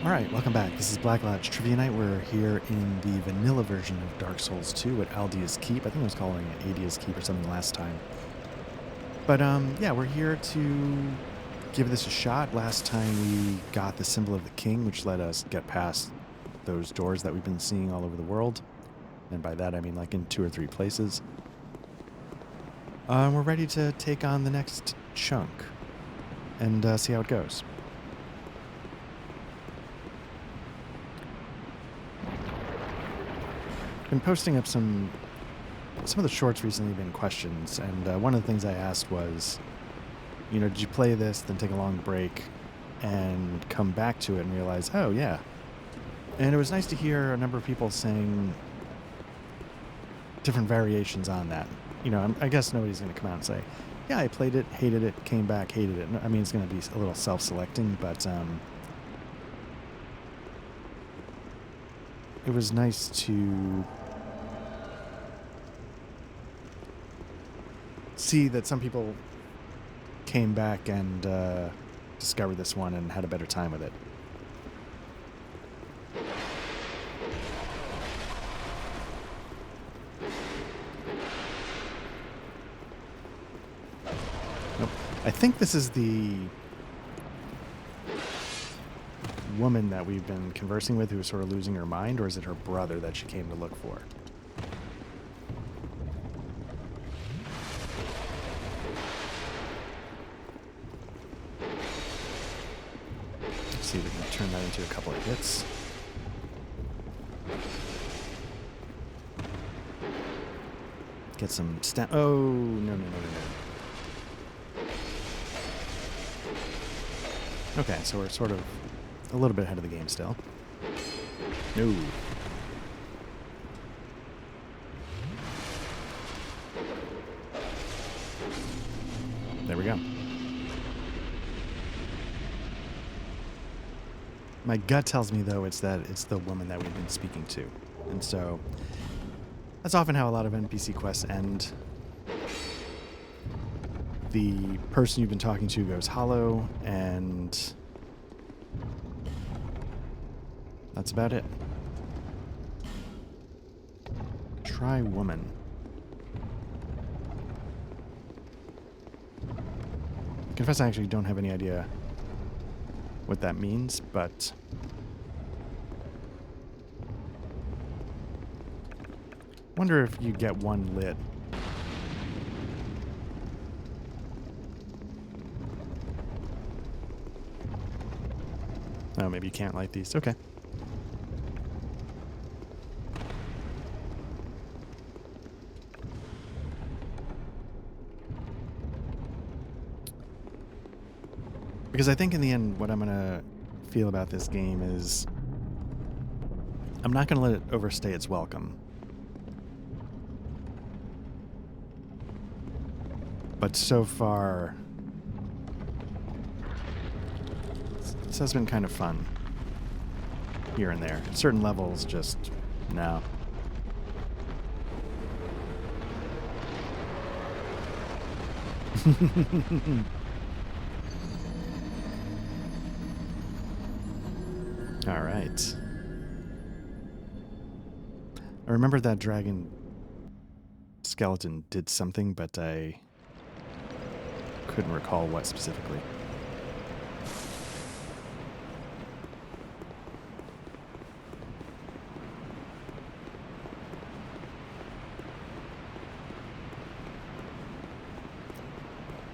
Alright, welcome back. This is Black Lodge Trivia Night. We're here in the vanilla version of Dark Souls 2 at Aldia's Keep. I think I was calling it Adia's Keep or something last time. But, yeah, we're here to give this a shot. Last time we got the Symbol of the King, which let us get past those doors that we've been seeing all over the world. And by that, I mean like in 2 or 3 places. We're ready to take on the next chunk and see how it goes. Been posting up some of the shorts recently have been questions, and one of the things I asked was, you know, did you play this, then take a long break, and come back to it and realize, oh yeah. And it was nice to hear a number of people saying different variations on that. You know, I guess nobody's going to come out and say, yeah, I played it, hated it, came back, hated it. I mean, it's going to be a little self-selecting, but it was nice to see that some people came back and discovered this one and had a better time with it. Nope. I think this is the woman that we've been conversing with who was sort of losing her mind, or is it her brother that she came to look for? See if we can turn that into a couple of hits. Get some oh, no. Okay, so we're sort of a little bit ahead of the game still. No. There we go. My gut tells me, though, it's the woman that we've been speaking to. And so that's often how a lot of NPC quests end. The person you've been talking to goes hollow, and that's about it. Try woman. Confess I actually don't have any idea what that means, but wonder if you get one lit. Oh, maybe you can't light these. Okay. Because I think in the end, what I'm going to feel about this game is I'm not going to let it overstay its welcome. But so far, this has been kind of fun. Here and there. At certain levels, just no. All right. I remember that dragon skeleton did something, but I couldn't recall what specifically.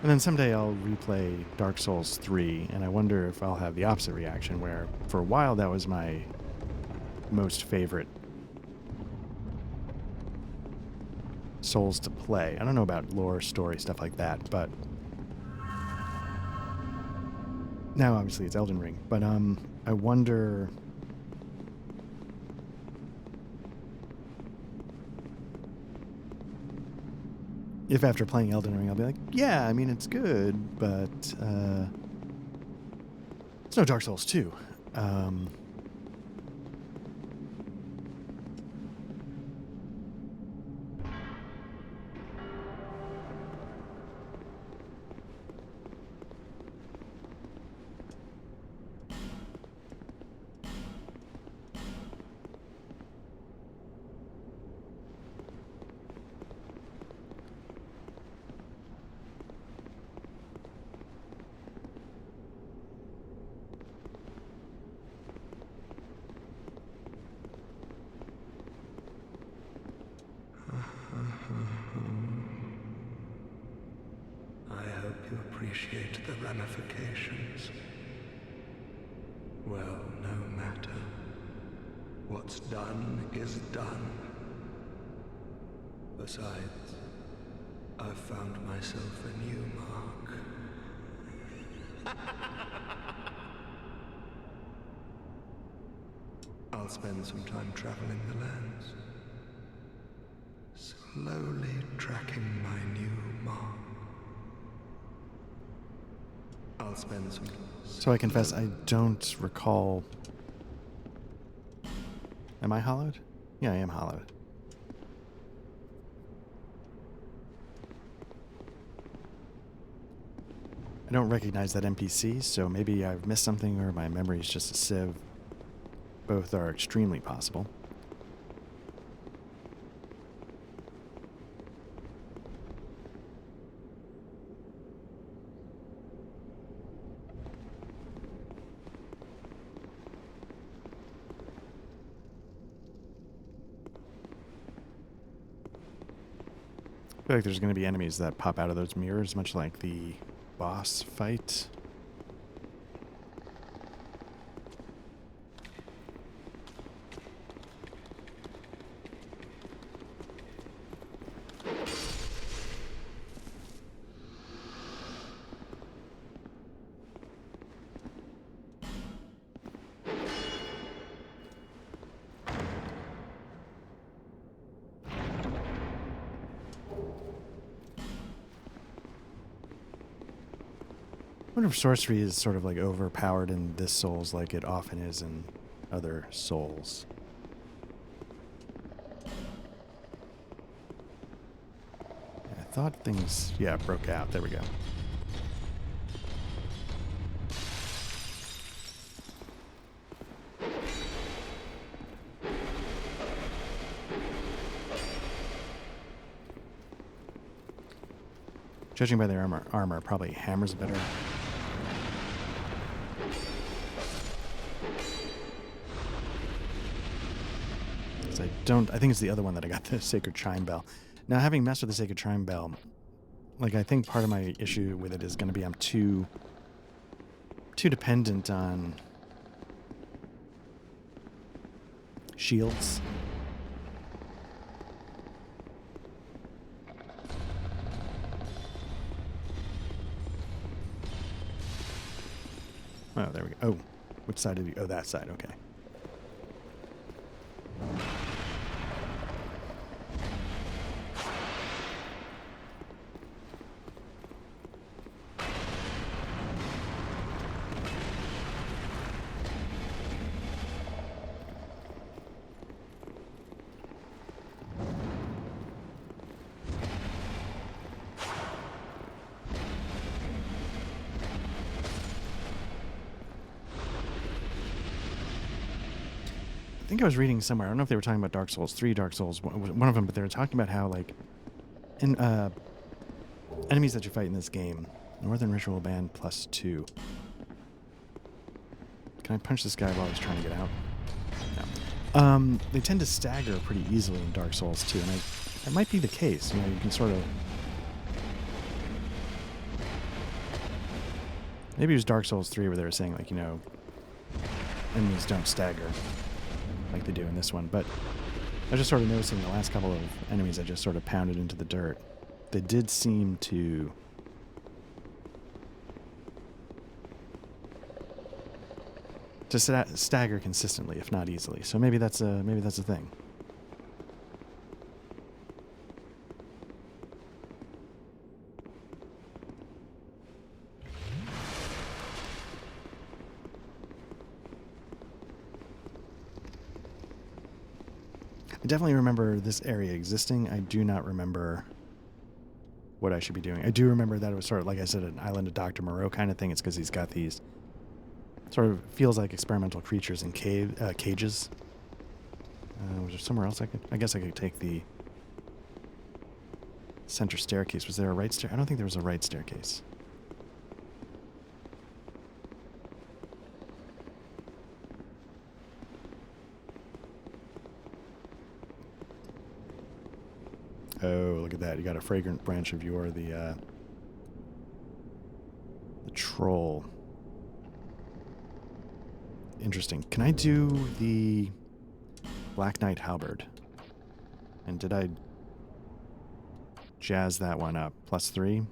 And then someday I'll replay Dark Souls 3, and I wonder if I'll have the opposite reaction, where for a while that was my most favorite Souls to play. I don't know about lore, story, stuff like that, but now obviously it's Elden Ring. But I wonder if after playing Elden Ring I'll be like, yeah, I mean it's good, but it's no Dark Souls 2. appreciate the ramifications. Well, no matter. What's done is done. Besides, I've found myself a new mark. I'll spend some time traveling the lands, slowly tracking my new mark. I'll spend some... So I confess, I don't recall... Am I hollowed? Yeah, I am hollowed. I don't recognize that NPC, so maybe I've missed something or my memory is just a sieve. Both are extremely possible. I feel like there's going to be enemies that pop out of those mirrors, much like the boss fight. I wonder if sorcery is sort of like overpowered in this Souls like it often is in other Souls. I thought things, yeah, broke out. There we go. Judging by their armor, probably hammers better. I think it's the other one that I got, the Sacred Chime Bell. Now, having messed with the Sacred Chime Bell, like, I think part of my issue with it is going to be I'm too dependent on shields. Oh, there we go. Oh, which side did you... Oh, that side. Okay. I think I was reading somewhere, I don't know if they were talking about Dark Souls 3, Dark Souls, one of them, but they were talking about how, like, in enemies that you fight in this game, Northern Ritual Band +2. Can I punch this guy while he's trying to get out? No. They tend to stagger pretty easily in Dark Souls 2, and that might be the case. You know, you can sort of... Maybe it was Dark Souls 3 where they were saying, like, you know, enemies don't stagger like they do in this one, but I was just sort of noticing the last couple of enemies I just sort of pounded into the dirt. They did seem to stagger consistently, if not easily. So maybe that's a thing. I definitely remember this area existing. I do not remember what I should be doing. I do remember that it was sort of, like I said, an Island of Dr. Moreau kind of thing. It's because he's got these sort of feels like experimental creatures in cages. Was there somewhere else I guess I could take the center staircase. Was there a right stair? I don't think there was a right staircase. Oh, look at that. You got a fragrant branch of yore, the control. Interesting. Can I do the Black Knight Halberd? And did I jazz that one up? +3?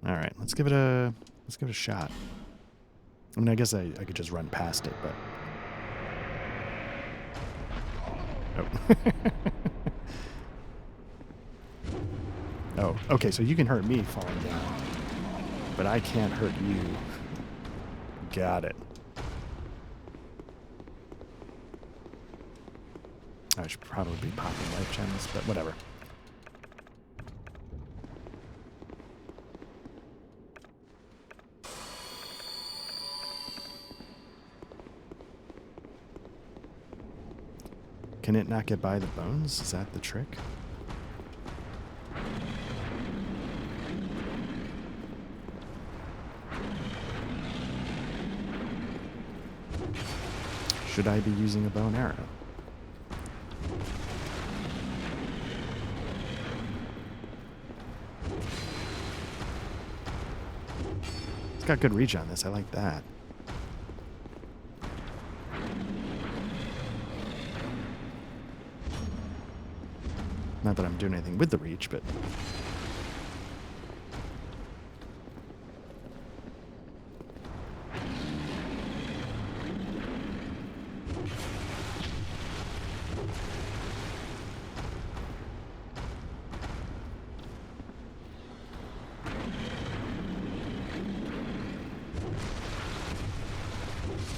Alright, let's give it a shot. I mean, I guess I could just run past it, but... Oh. Oh, okay, so you can hurt me falling down, but I can't hurt you. Got it. I should probably be popping life gems, but whatever. Can it not get by the bones? Is that the trick? Should I be using a bow and arrow? It's got good reach on this. I like that. Not that I'm doing anything with the reach, but...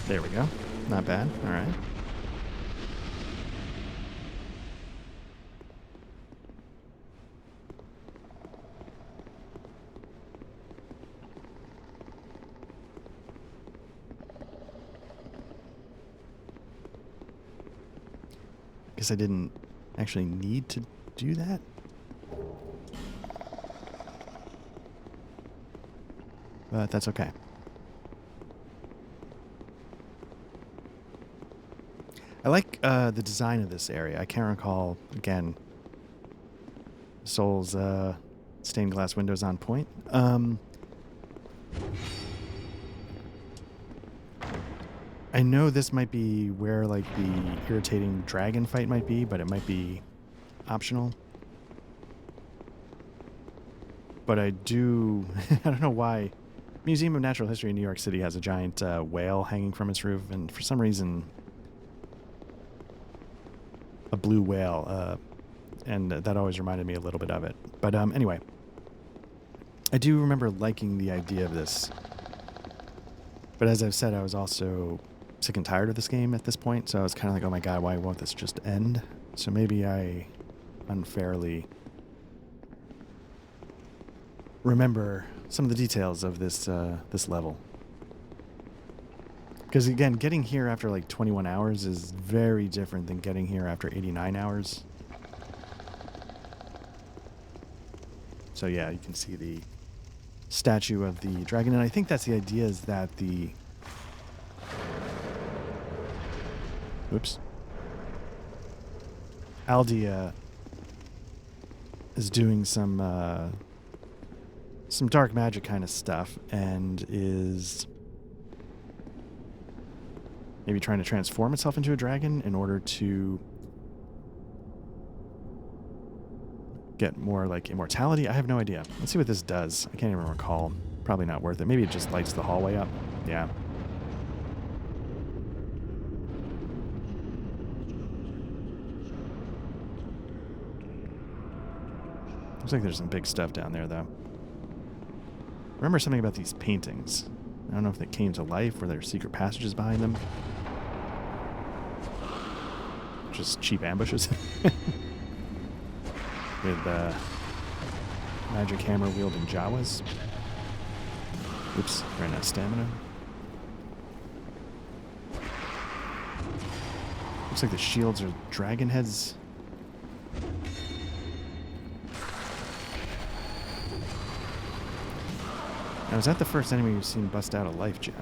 There we go. Not bad. All right. Guess I didn't actually need to do that. But that's okay. I like the design of this area. I can't recall, again, Soul's stained glass windows on point. I know this might be where, like, the irritating dragon fight might be, but it might be optional. But I do... I don't know why. Museum of Natural History in New York City has a giant whale hanging from its roof, and for some reason... a blue whale, and that always reminded me a little bit of it. But anyway, I do remember liking the idea of this. But as I've said, I was also sick and tired of this game at this point, so I was kind of like, oh my god, why won't this just end? So maybe I unfairly remember some of the details of this this level. Because again, getting here after like 21 hours is very different than getting here after 89 hours. So yeah, you can see the statue of the dragon, and I think that's the idea, is that the... Oops. Aldia is doing some dark magic kind of stuff, and is... maybe trying to transform itself into a dragon in order to get more, like, immortality. I have no idea. Let's see what this does. I can't even recall. Probably not worth it. Maybe it just lights the hallway up. Yeah. Looks like there's some big stuff down there, though. Remember something about these paintings. I don't know if they came to life or there are secret passages behind them. Just cheap ambushes. With magic hammer wielding Jawas. Oops, ran out of stamina. Looks like the shields are dragon heads. Now, is that the first enemy we've seen bust out a life gem?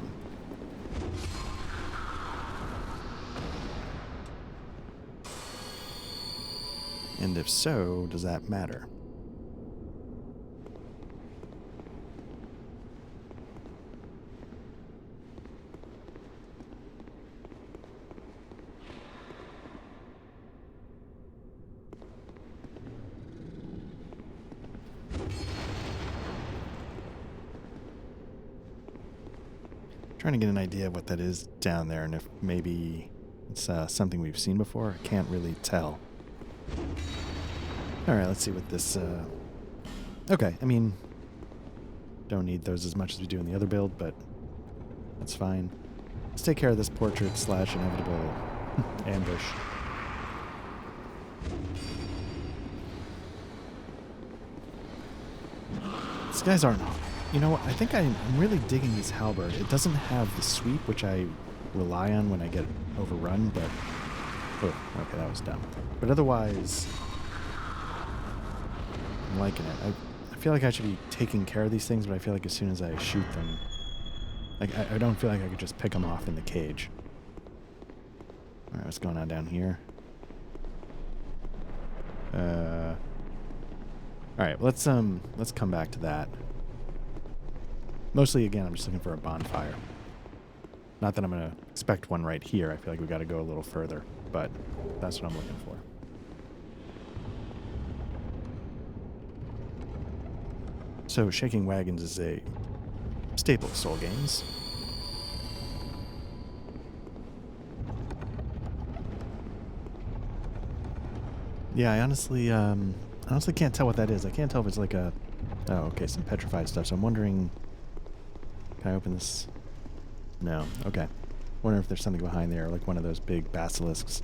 And if so, does that matter? Trying to get an idea of what that is down there, and if maybe it's something we've seen before. I can't really tell. Alright, let's see what this... Okay, I mean, don't need those as much as we do in the other build, but that's fine. Let's take care of this portrait / inevitable ambush. These guys aren't... You know what? I think I'm really digging this halberd. It doesn't have the sweep, which I rely on when I get overrun, but... Oh, okay, that was dumb. But otherwise, I'm liking it. I feel like I should be taking care of these things, but I feel like as soon as I shoot them... Like, I don't feel like I could just pick them off in the cage. Alright, what's going on down here? Alright, let's come back to that. Mostly, again, I'm just looking for a bonfire. Not that I'm going to expect one right here. I feel like we got to go a little further, but that's what I'm looking for. So, Shaking Wagons is a staple of Soul games. Yeah, I honestly can't tell what that is. I can't tell if it's like a... Oh, okay, some petrified stuff. So I'm wondering... Can I open this? No. Okay. Wondering if there's something behind there, like one of those big basilisks.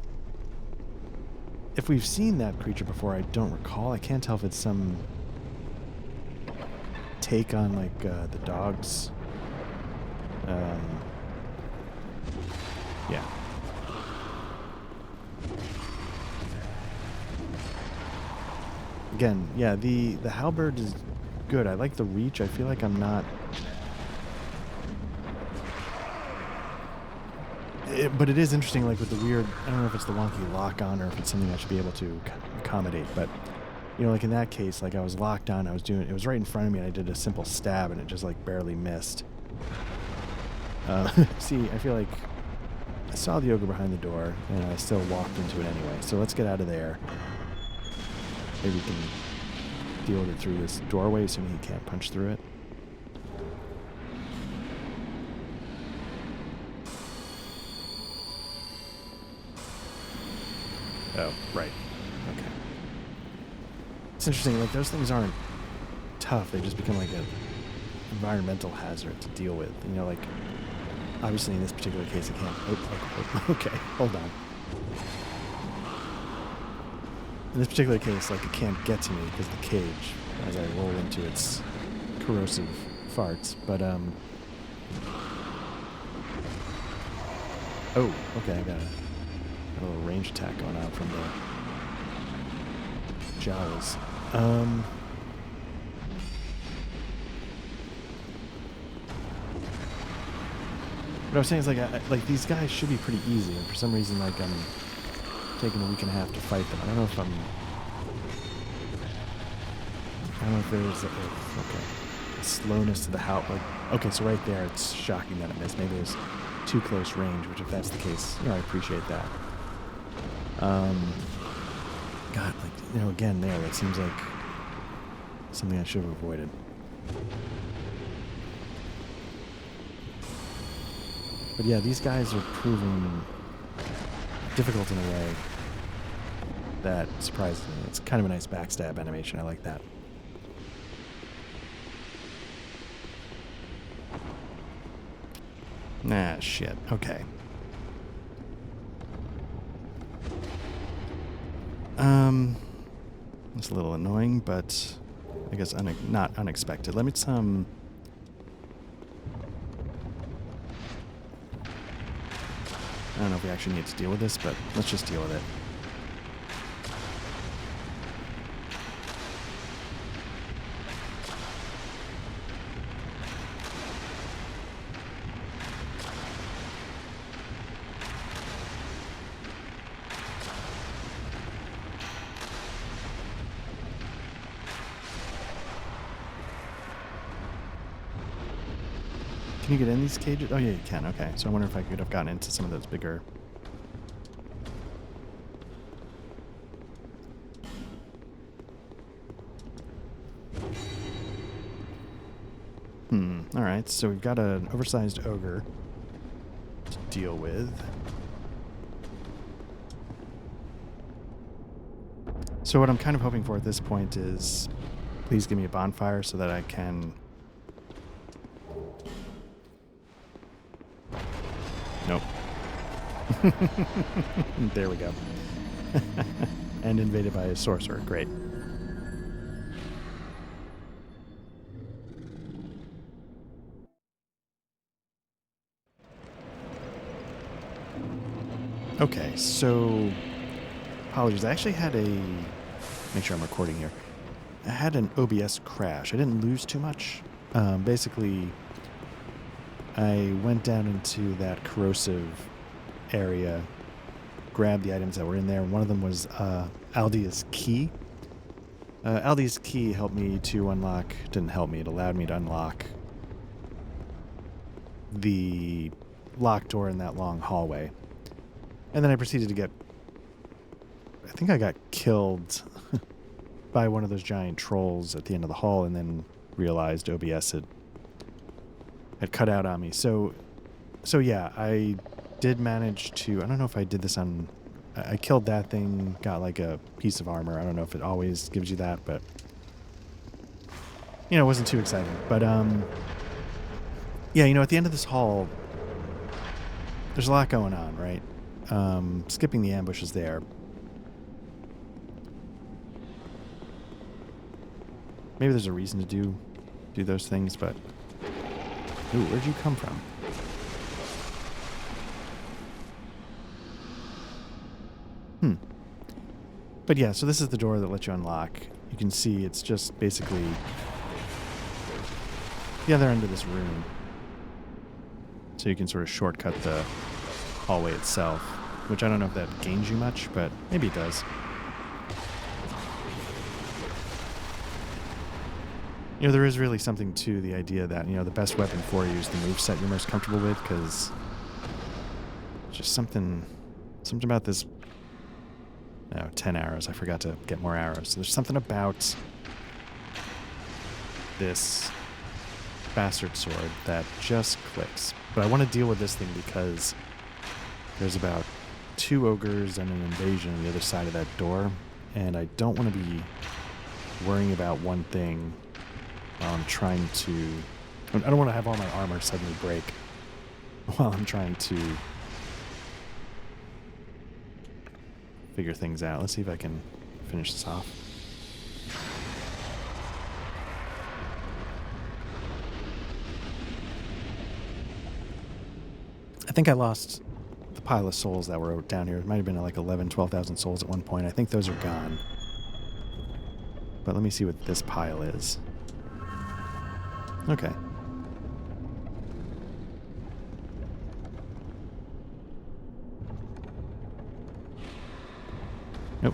If we've seen that creature before, I don't recall. I can't tell if it's some take on, like, the dogs. Yeah. Again, yeah, the halberd is good. I like the reach. I feel like I'm not... but it is interesting, like with the weird... I don't know if it's the wonky lock-on or if it's something I should be able to accommodate, but... You know, like in that case, like I was locked on, I was doing... It was right in front of me and I did a simple stab and it just like barely missed. See, I feel like I saw the ogre behind the door and I still walked into it anyway. So let's get out of there. Maybe we can deal with it through this doorway so he can't punch through it. Oh, right. Okay. It's interesting, like those things aren't tough, they just become like an environmental hazard to deal with. You know, like, obviously in this particular case I can't... Oh, okay, hold on. In this particular case, like, it can't get to me because of the cage as I roll into its corrosive farts, but, Oh, okay, I got a little range attack going on from the jowls. What I was saying is, like these guys should be pretty easy, and for some reason, like, I'm taking a week and a half to fight them. I don't know if there's a slowness to the how. Like, okay, so right there, it's shocking that it missed. Maybe there's too close range, which if that's the case, you know, I appreciate that. God, like, you know, again, there, that seems like something I should have avoided. But yeah, these guys are proving difficult in a way that surprises me. It's kind of a nice backstab animation. I like that. Nah, shit. Okay. It's a little annoying, but I guess not unexpected. Let me some... I don't know if we actually need to deal with this, but let's just deal with it. Can you get in these cages? Oh, yeah, you can. Okay. So I wonder if I could have gotten into some of those bigger... Alright, so we've got an oversized ogre. deal with. So what I'm kind of hoping for at this point is, please give me a bonfire so that I can... Nope. There we go. And invaded by a sorcerer. Great. Okay, so... Apologies. I actually had a... Make sure I'm recording here. I had an OBS crash. I didn't lose too much. Basically, I went down into that corrosive area, grabbed the items that were in there. One of them was Aldia's key. Aldia's key helped me to unlock... Didn't help me. It allowed me to unlock the locked door in that long hallway. And then I proceeded to get... I think I got killed by one of those giant trolls at the end of the hall, and then realized OBS had cut out on me. So yeah, I did manage to... I don't know if I did this on... I killed that thing, got like a piece of armor. I don't know if it always gives you that, but... You know, it wasn't too exciting. But, yeah, you know, at the end of this hall, there's a lot going on, right? Skipping the ambushes there. Maybe there's a reason to do those things, but... Ooh, where'd you come from? But yeah, so this is the door that lets you unlock. You can see it's just basically the other end of this room. So you can sort of shortcut the hallway itself, which I don't know if that gains you much, but maybe it does. You know, there is really something to the idea that, you know, the best weapon for you is the moveset you're most comfortable with, because just something about this... Oh, 10 arrows. I forgot to get more arrows. So there's something about this bastard sword that just clicks. But I want to deal with this thing because there's about 2 ogres and an invasion on the other side of that door, and I don't want to be worrying about one thing while I'm trying to... I don't want to have all my armor suddenly break while I'm trying to figure things out. Let's see if I can finish this off. I think I lost the pile of souls that were down here. It might have been like 11,000, 12,000 souls at one point. I think those are gone. But let me see what this pile is. Okay. Nope.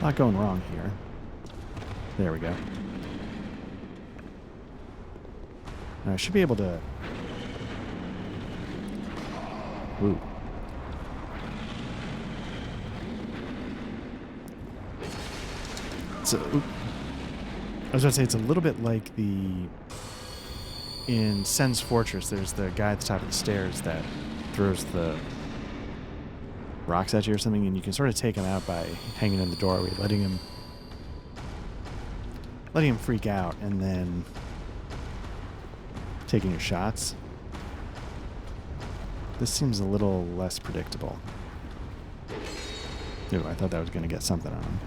A lot going wrong here. There we go. Now I should be able to... Ooh. So, I was going to say, it's a little bit like in Sen's Fortress, there's the guy at the top of the stairs that throws the rocks at you or something, and you can sort of take him out by hanging in the doorway, letting him freak out, and then taking your shots. This seems a little less predictable. Ooh, I thought that was going to get something on him.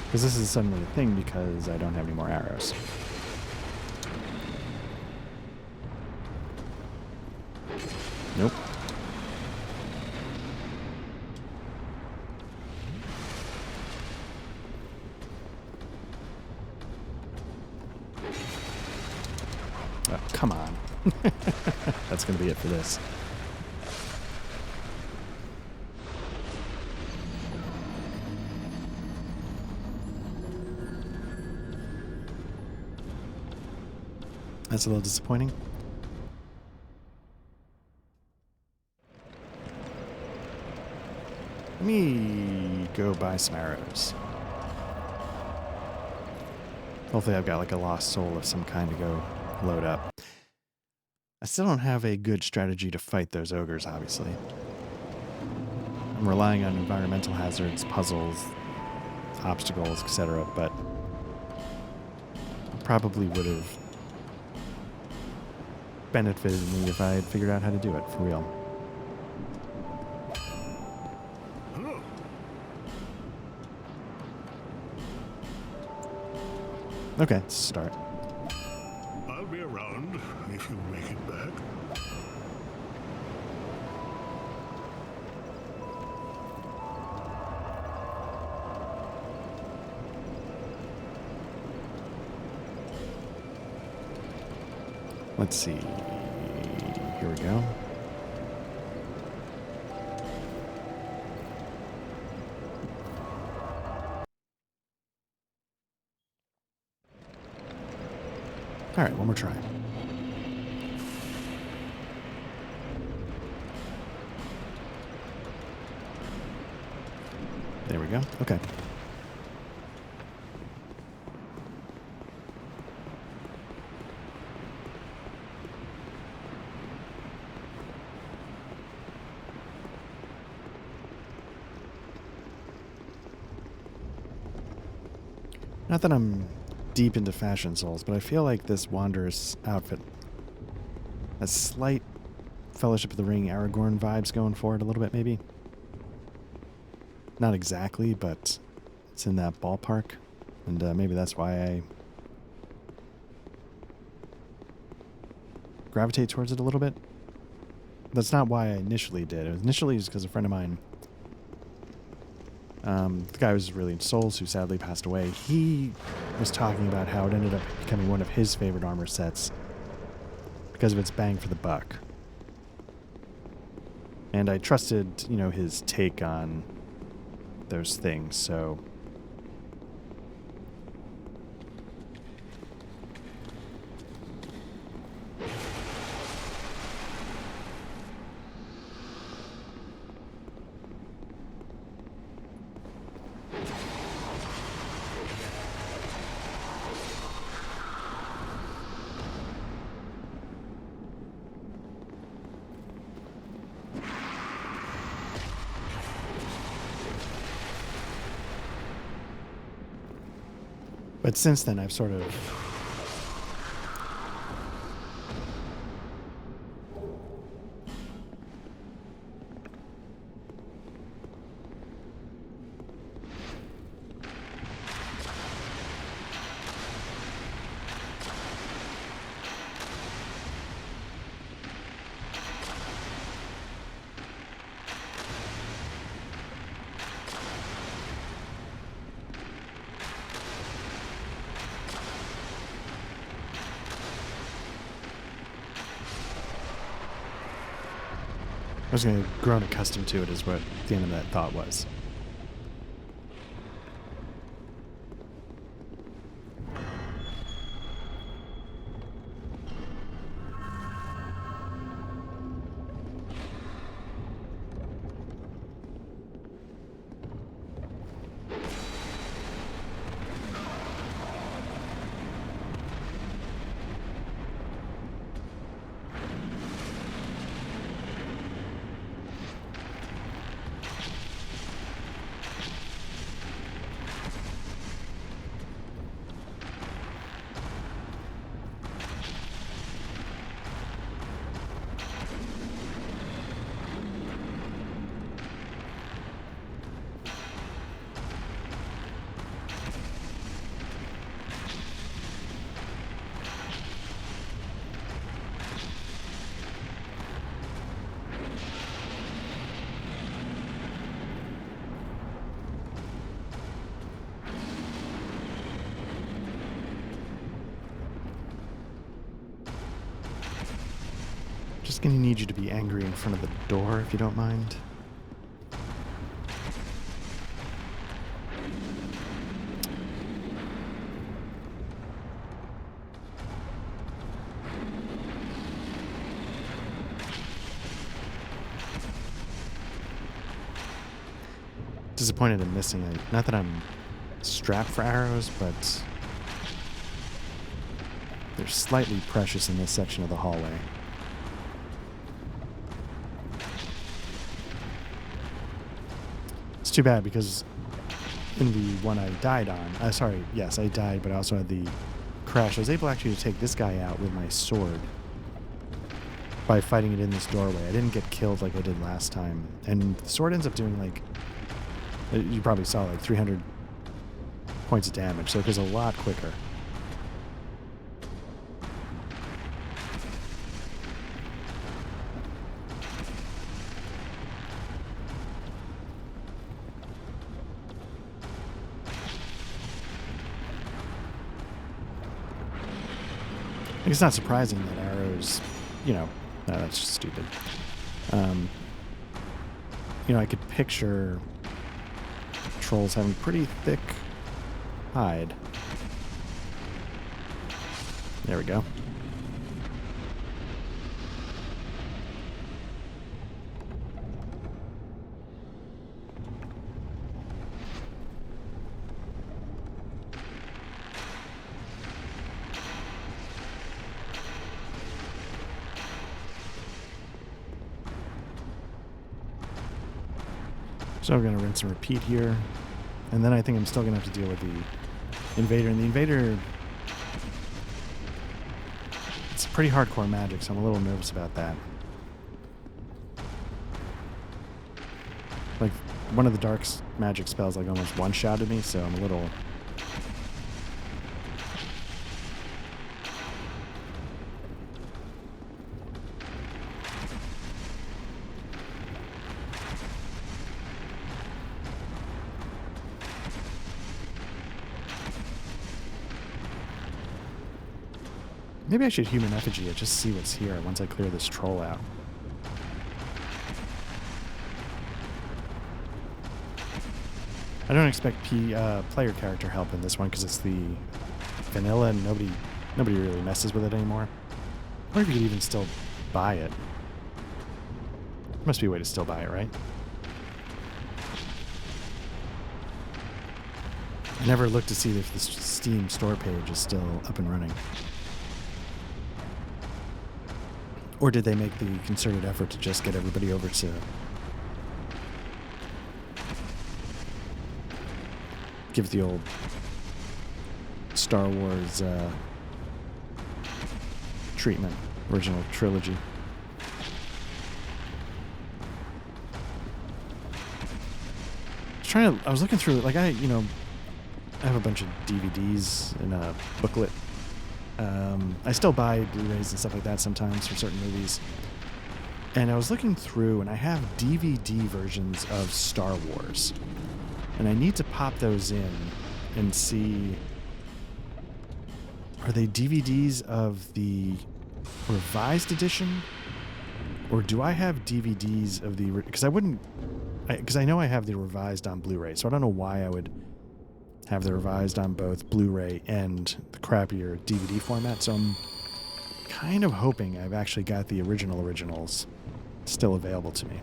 Because this is suddenly a thing because I don't have any more arrows. Nope. Oh, come on. That's going to be it for this. That's a little disappointing. Let me go buy some arrows. Hopefully I've got like a lost soul of some kind to go load up. I still don't have a good strategy to fight those ogres, obviously. I'm relying on environmental hazards, puzzles, obstacles, etc., but probably would have benefited me if I had figured out how to do it, for real. Okay, let's start. I'll be around if you make it back. Let's see. Here we go. All right, one more try. There we go. Okay. Not that I'm deep into fashion souls, but I feel like this Wanderer's outfit has slight Fellowship of the Ring Aragorn vibes going for it a little bit, maybe. Not exactly, but it's in that ballpark. And maybe that's why I gravitate towards it a little bit. That's not why I initially did. It was initially just because a friend of mine, the guy was really into Souls, who sadly passed away, he was talking about how it ended up becoming one of his favorite armor sets because of its bang for the buck. And I trusted, you know, his take on those things, so... But since then, I've sort of... I was going to grown accustomed to it is what the end of that thought was. Just going to need you to be angry in front of the door, if you don't mind. Disappointed in missing it. Not that I'm strapped for arrows, but They're slightly precious in this section of the hallway. It's too bad because in the one I died on, I died, but I also had the crash. I was able actually to take this guy out with my sword by fighting it in this doorway. I didn't get killed like I did last time. And the sword ends up doing like, you probably saw, like 300 points of damage, so it goes a lot quicker. It's not surprising that arrows, no, that's just stupid. I could picture trolls having pretty thick hide. There we go. So I'm going to rinse and repeat here. And then I think I'm still going to have to deal with the invader. And the invader, it's pretty hardcore magic, so I'm a little nervous about that. Like, one of the dark magic spells like almost one-shotted me, so I'm a little... Maybe I should human effigy it, just see what's here once I clear this troll out. I don't expect player character help in this one because it's the vanilla and nobody really messes with it anymore. Or if you could even still buy it. There must be a way to still buy it, right? I never looked to see if the Steam store page is still up and running. Or did they make the concerted effort to just get everybody over to give the old Star Wars treatment, original trilogy? I was looking through, like I have a bunch of DVDs in a booklet. I still buy Blu-rays and stuff like that sometimes for certain movies. And I was looking through, and I have DVD versions of Star Wars. And I need to pop those in and see, are they DVDs of the revised edition? Or do I have DVDs of the... Because I know I have the revised on Blu-ray, so I don't know why I would have the revised on both Blu-ray and the crappier DVD format. So I'm kind of hoping I've actually got the originals still available to me.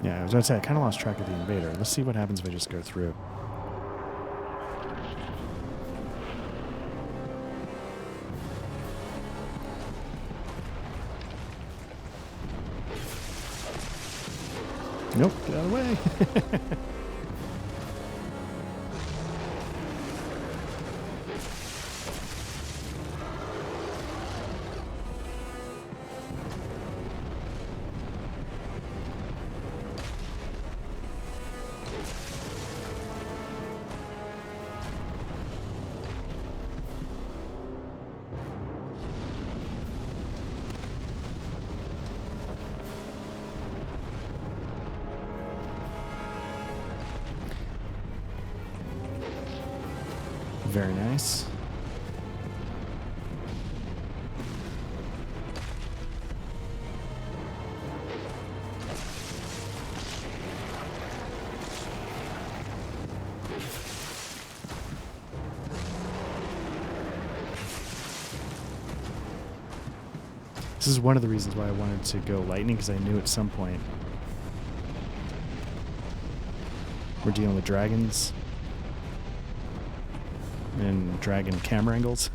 Yeah, I was going to say, I kind of lost track of the invader. Let's see what happens if I just go through. Nope, get out of the way. Very nice. This is one of the reasons why I wanted to go lightning, because I knew at some point we're dealing with dragons and dragon camera angles.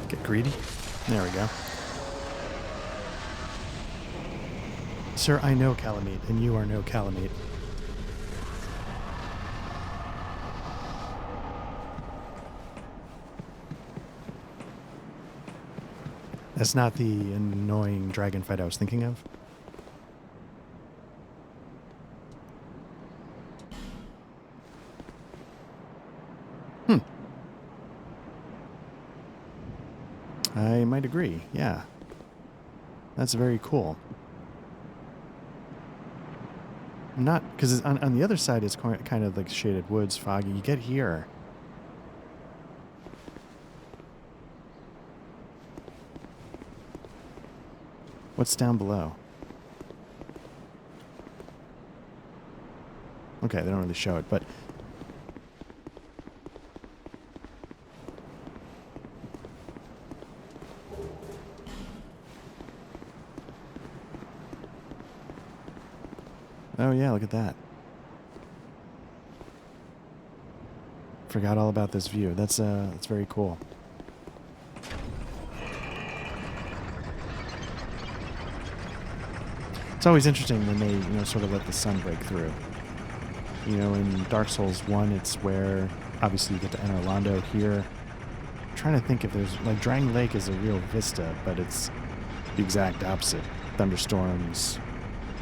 Get greedy. There we go. Sir, I know Calamite, and you are no Calamite. That's not the annoying dragon fight I was thinking of. I might agree, yeah. That's very cool. Not, because on the other side it's kind of like shaded woods, foggy. You get here. What's down below? Okay, they don't really show it, but... Oh yeah, look at that. Forgot all about this view. That's very cool. It's always interesting when they, sort of let the sun break through. In Dark Souls 1, it's where obviously you get to enter Orlando. Here, I'm trying to think if there's, like, Dragon Lake is a real vista, but it's the exact opposite. Thunderstorms,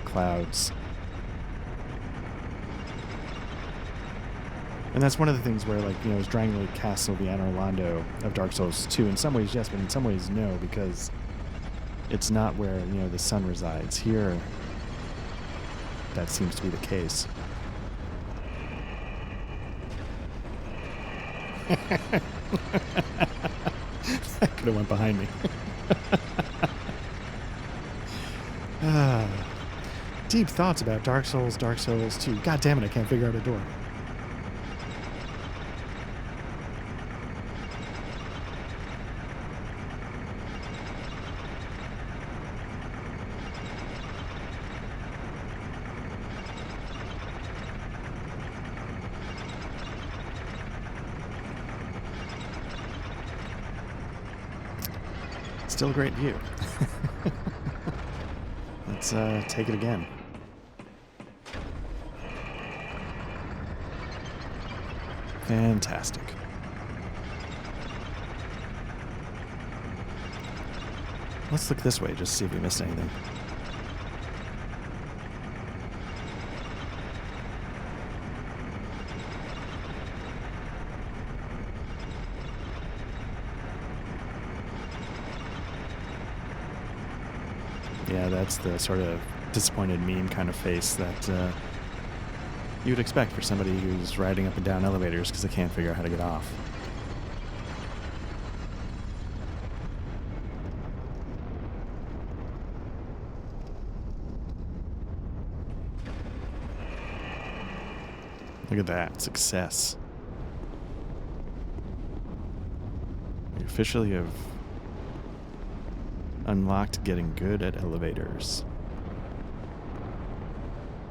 clouds. And that's one of the things where, like, is Dragon Lake Castle the Anor Londo of Dark Souls 2? In some ways, yes, but in some ways, no, because it's not where, the sun resides. Here, that seems to be the case. That could have went behind me. Deep thoughts about Dark Souls 2. God damn it, I can't figure out a door. Still a great view. Let's take it again. Fantastic. Let's look this way, just see if we missed anything. Yeah, that's the sort of disappointed meme kind of face that you would expect for somebody who's riding up and down elevators because they can't figure out how to get off. Look at that. Success. We officially have unlocked getting good at elevators.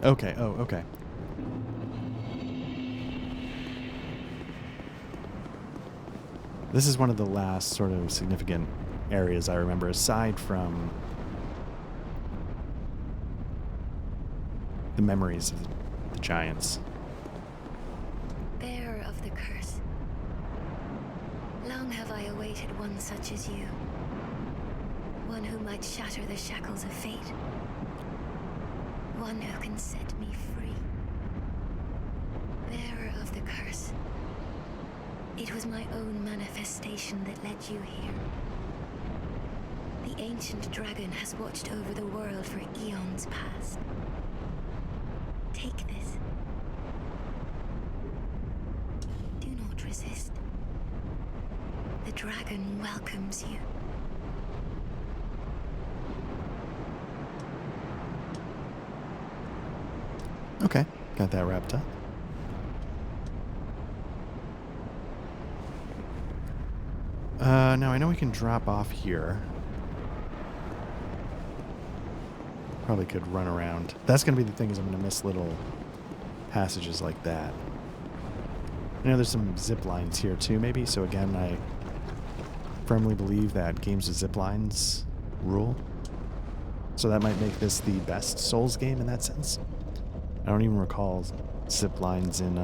Okay, okay. This is one of the last sort of significant areas I remember, aside from the memories of the giants. Bearer of the curse, long have I awaited one such as you. One who might shatter the shackles of fate. One who can set me free. Bearer of the curse. It was my own manifestation that led you here. The ancient dragon has watched over the world for eons past. Take this. Do not resist. The dragon welcomes you. Okay, got that wrapped up. Now I know we can drop off here. Probably could run around. That's going to be the thing, is I'm going to miss little passages like that. I know there's some zip lines here too, maybe. So again, I firmly believe that games with zip lines rule. So that might make this the best Souls game in that sense. I don't even recall zip lines in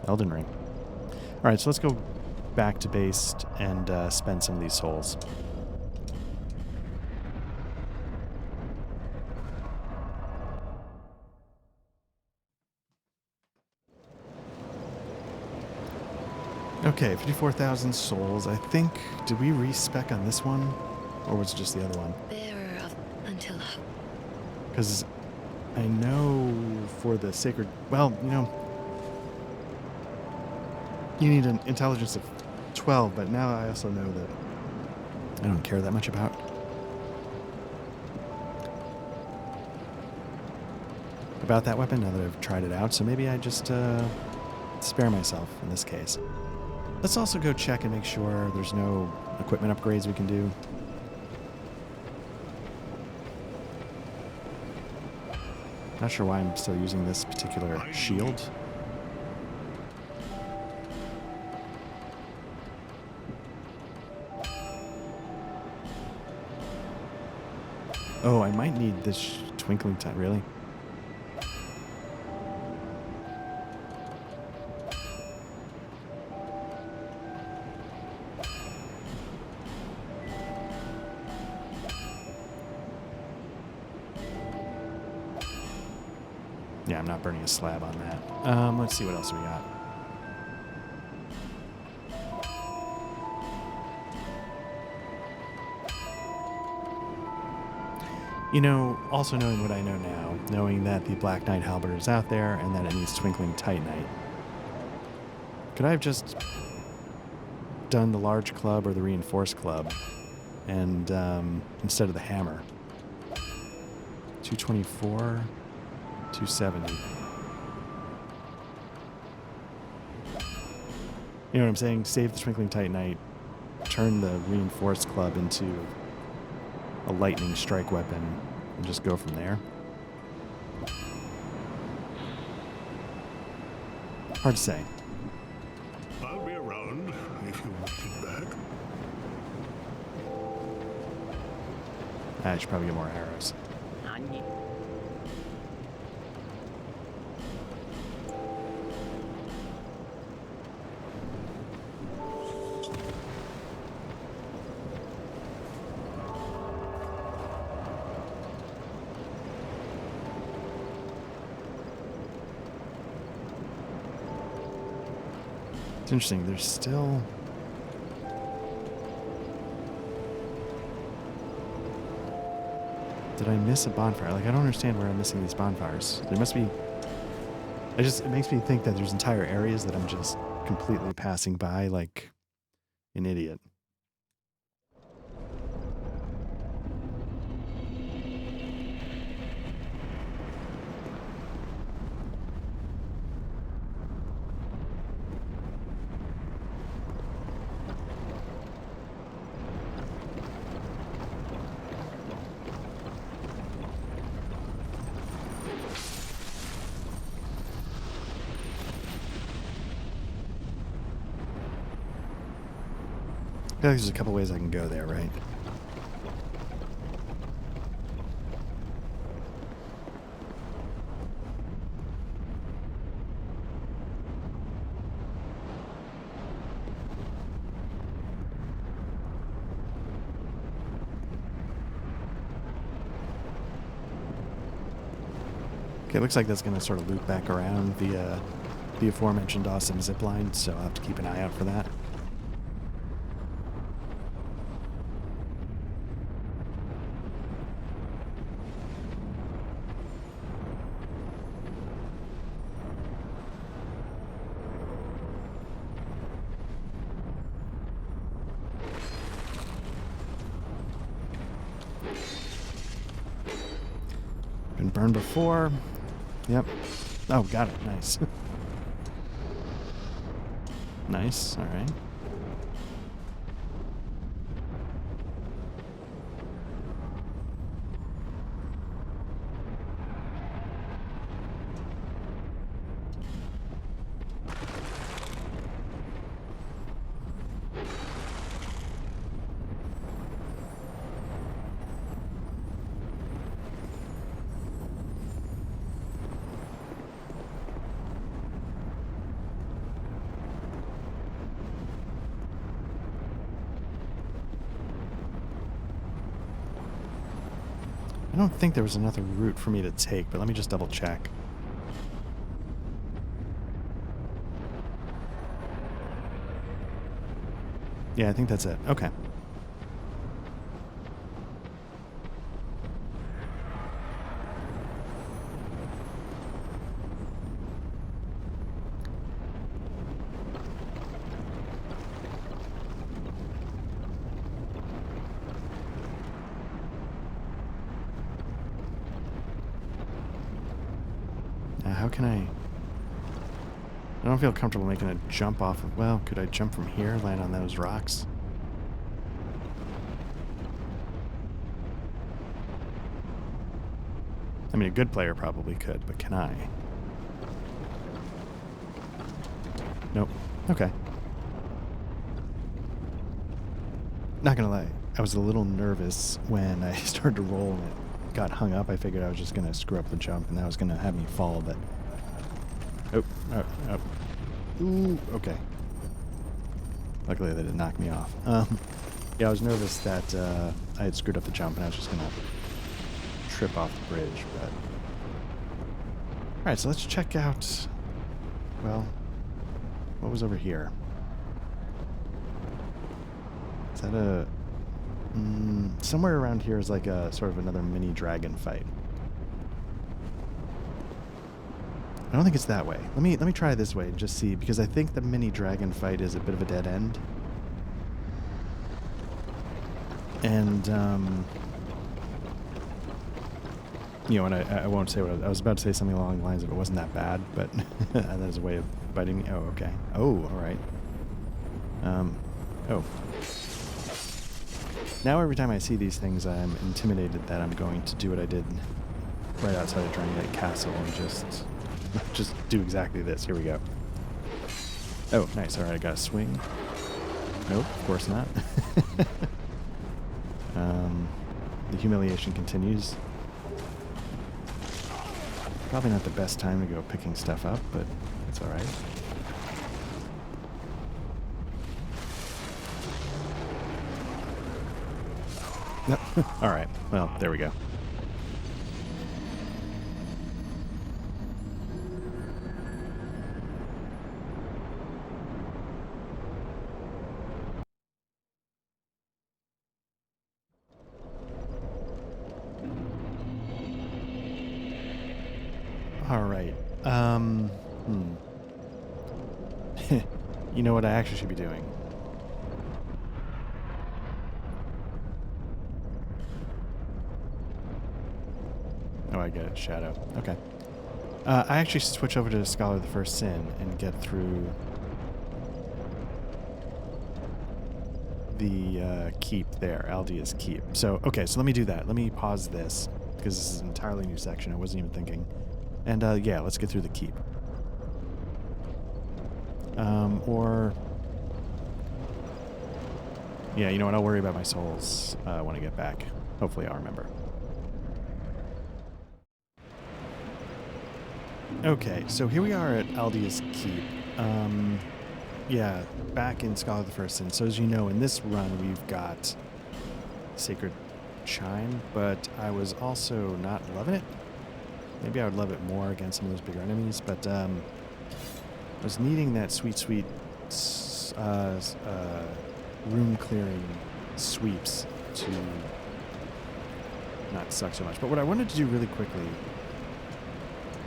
Elden Ring. All right, so let's go back to base and spend some of these souls. Okay, 54,000 souls. I think, did we respec on this one? Or was it just the other one? Bearer of until hope. Because I know for the sacred... Well, you know... You need an intelligence of 12, but now I also know that I don't care that much about that weapon now that I've tried it out. So maybe I just spare myself in this case. Let's also go check and make sure there's no equipment upgrades we can do. Not sure why I'm still using this particular shield. Oh, I might need this twinkling time, really? Yeah, I'm not burning a slab on that. Let's see what else we got. You know, also knowing what I know now, knowing that the Black Knight Halberd is out there and that it needs Twinkling Titanite, could I have just done the large club or the reinforced club and instead of the hammer? 224, 270. You know what I'm saying? Save the Twinkling Titanite, turn the reinforced club into a lightning strike weapon, and just go from there. Hard to say. I'll be around if you want it back. I should probably get more arrows. It's interesting, there's still... Did I miss a bonfire? Like, I don't understand where I'm missing these bonfires. There must be... it makes me think that there's entire areas that I'm just completely passing by like an idiot. I feel like there's a couple ways I can go there, right? Okay, looks like that's going to sort of loop back around the aforementioned awesome zip line, so I'll have to keep an eye out for that. Been burned before. Yep. Oh, got it. Nice. Nice. All right. I don't think there was another route for me to take, but let me just double check. Yeah, I think that's it. Okay. How can I don't feel comfortable making a jump off of... Well, could I jump from here, land on those rocks? I mean, a good player probably could, but can I? Nope. Okay. Not gonna lie, I was a little nervous when I started to roll and it got hung up. I figured I was just gonna screw up the jump and that was gonna have me fall, but... Oh. Ooh, okay. Luckily that didn't knock me off. Yeah, I was nervous that I had screwed up the jump and I was just gonna trip off the bridge, but... Alright, so let's check out... Well, what was over here? Is that a... somewhere around here is like a sort of another mini dragon fight. I don't think it's that way. Let me try this way and just see, because I think the mini dragon fight is a bit of a dead end. And, you know, and I won't say what I was about to say something along the lines of it wasn't that bad, but that is a way of biting me. Oh, okay. Oh, all right. Oh. Now every time I see these things, I'm intimidated that I'm going to do what I did right outside of Dragon Knight Castle and just do exactly this. Here we go. Oh, nice. All right, I got a swing. Nope, of course not. The humiliation continues. Probably not the best time to go picking stuff up, but it's all right. No. All right. Well, there we go. All right. You know what I actually should be doing? Oh, I get it. Shadow. Okay. I actually should switch over to Scholar of the First Sin and get through the keep there, Aldia's keep. So, okay, so let me do that. Let me pause this, because this is an entirely new section. I wasn't even thinking. And, yeah, let's get through the keep. Or... Yeah, you know what? I'll worry about my souls when I get back. Hopefully I'll remember. Okay, so here we are at Aldia's keep. Yeah, back in Scholar of the First Sin. So as you know, in this run we've got Sacred Chime, but I was also not loving it. Maybe I would love it more against some of those bigger enemies, but I was needing that sweet room clearing sweeps to not suck so much. But what I wanted to do really quickly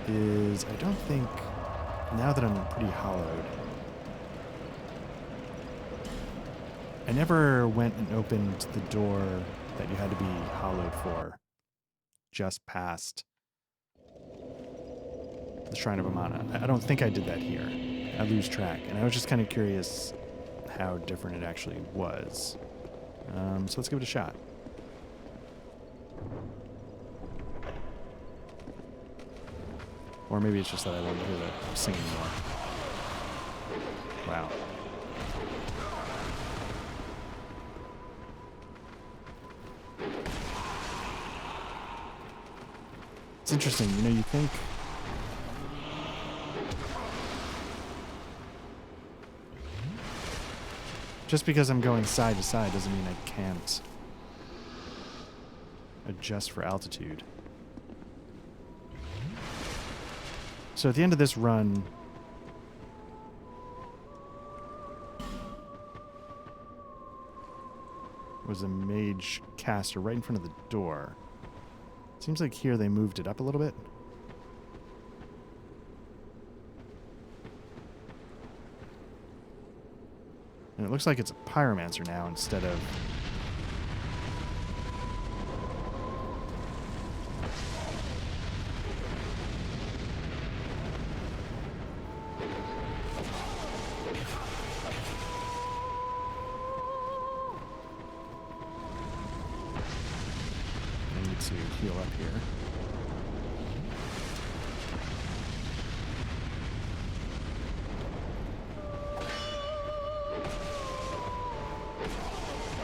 is, I don't think, now that I'm pretty hollowed, I never went and opened the door that you had to be hollowed for just past the Shrine of Amana. I don't think I did that here. I lose track. And I was just kind of curious how different it actually was. So let's give it a shot. Or maybe it's just that I wanted to hear the singing more. Wow. It's interesting, you know, you think just because I'm going side to side doesn't mean I can't adjust for altitude. So at the end of this run, was a mage caster right in front of the door. Seems like here they moved it up a little bit. And it looks like it's a pyromancer now instead of... I need to heal up here.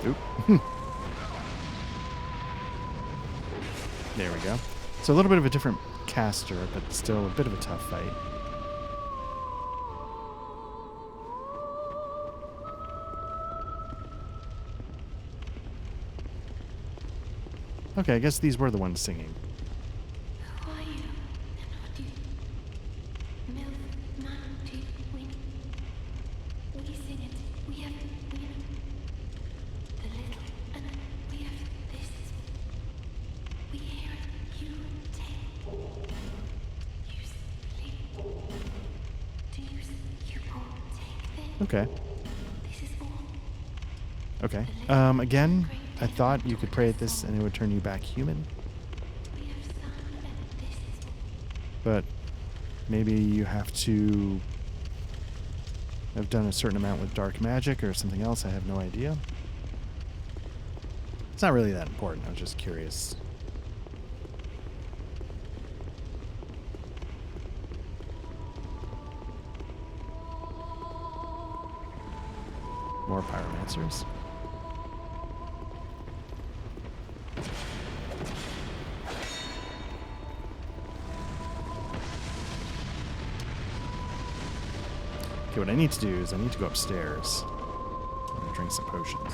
Oop. There we go. So a little bit of a different caster, but still a bit of a tough fight. Okay, I guess these were the ones singing. Who are you? And what do you... Milk, Mounty, we sing it. We have... the little... and we have this. We hear it. You take... You sleep. Do you won't take this? Okay. This is all. Okay. Again, I thought you could pray at this and it would turn you back human. We have sung and this is all. But maybe you have to have done a certain amount with dark magic or something else. I have no idea. It's not really that important. I was just curious. More pyromancers. Okay, what I need to do is I need to go upstairs. I'm gonna drink some potions.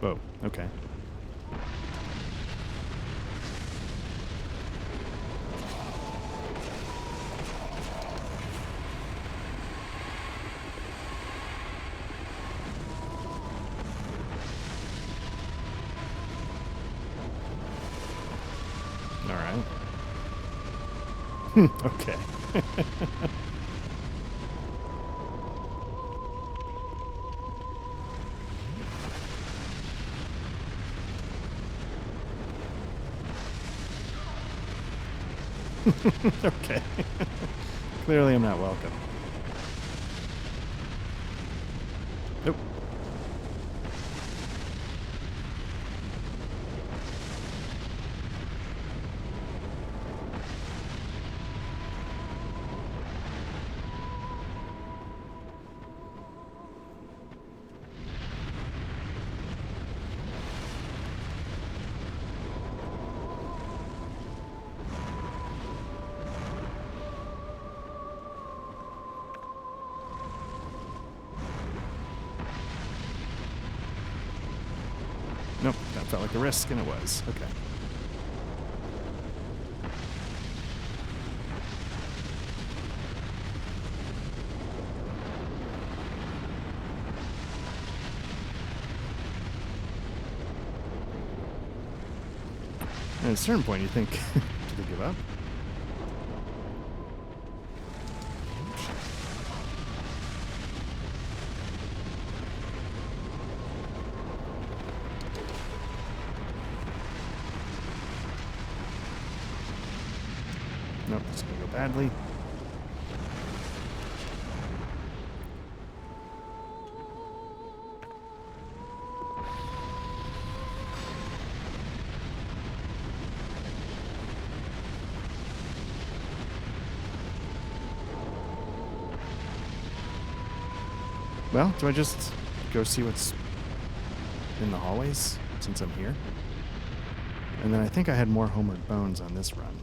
Whoa, okay. All right. Okay. Okay. Clearly I'm not welcome. Nope. Nope, that felt like a risk, and it was. Okay. And at a certain point, you think, do they give up? Nope, it's going to go badly. Well, do I just go see what's in the hallways since I'm here? And then I think I had more homeward bones on this run.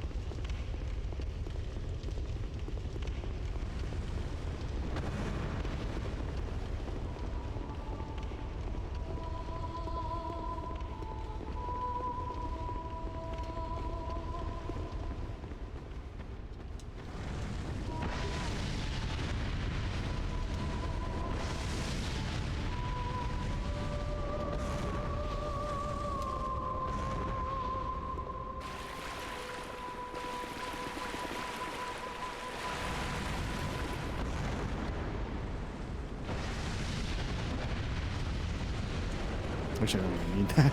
Which I don't even need that.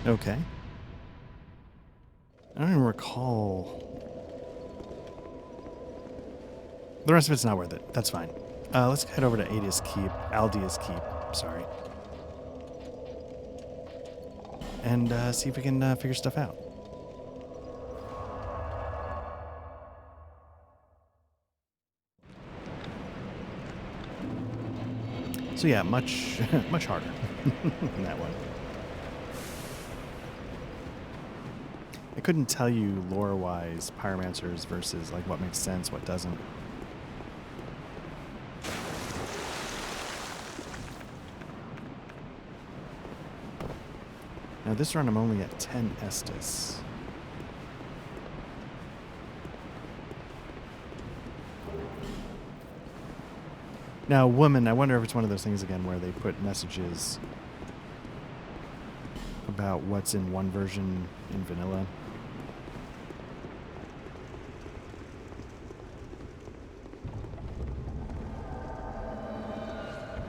Okay. I don't even recall. The rest of it's not worth it. That's fine. Let's head over to Aldia's Keep. Sorry. And see if we can figure stuff out. So yeah, much harder than that one. I couldn't tell you lore-wise pyromancers versus like what makes sense, what doesn't. Now this run I'm only at 10 Estus. Now, woman, I wonder if it's one of those things again where they put messages about what's in one version in vanilla.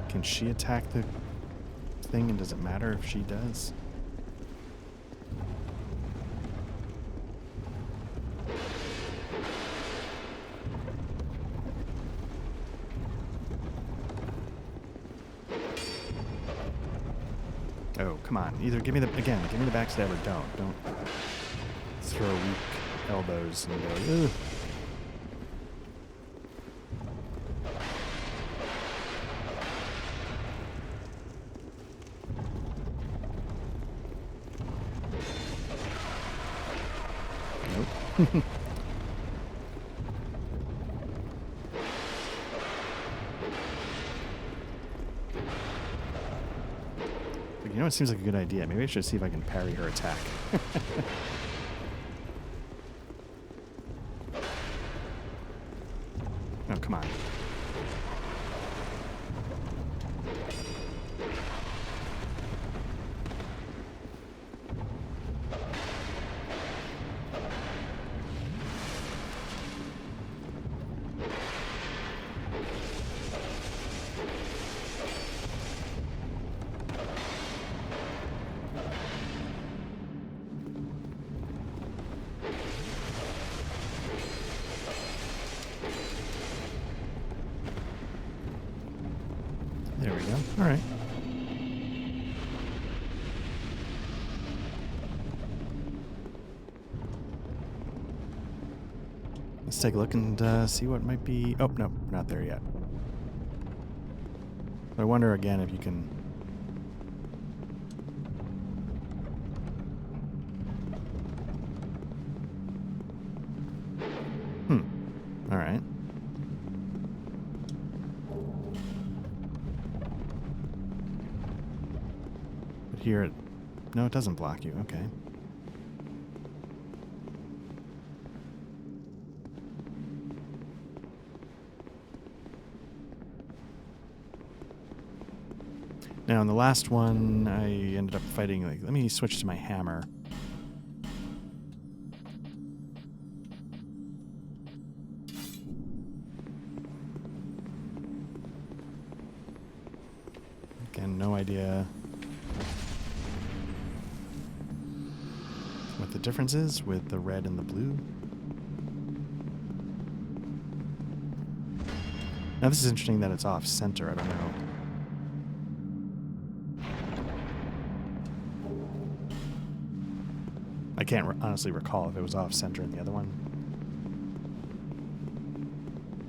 Can she attack the thing, and does it matter if she does? Oh, come on. Either give me the backstab or don't. Don't throw weak elbows and go, ugh. Nope. You know, it seems like a good idea. Maybe I should see if I can parry her attack. Oh, come on. There we go. All right. Let's take a look and see what might be... Oh, no, we're not there yet. I wonder again if you can... here, no, it doesn't block you. Okay. Now, in the last one, I ended up fighting, like, let me switch to my hammer. Again, no idea what the difference is with the red and the blue. Now, this is interesting that it's off center. I don't know. I can't honestly recall if it was off center in the other one.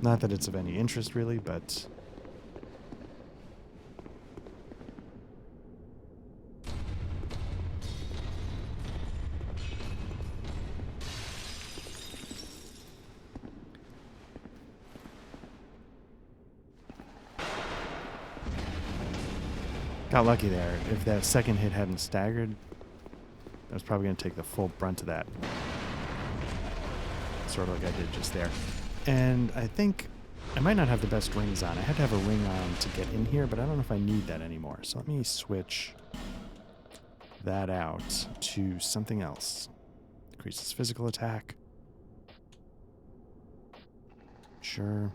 Not that it's of any interest, really, but... got lucky there. If that second hit hadn't staggered, I was probably going to take the full brunt of that. Sort of like I did just there. And I think I might not have the best rings on. I had to have a ring on to get in here, but I don't know if I need that anymore. So let me switch that out to something else. Increases physical attack. Sure.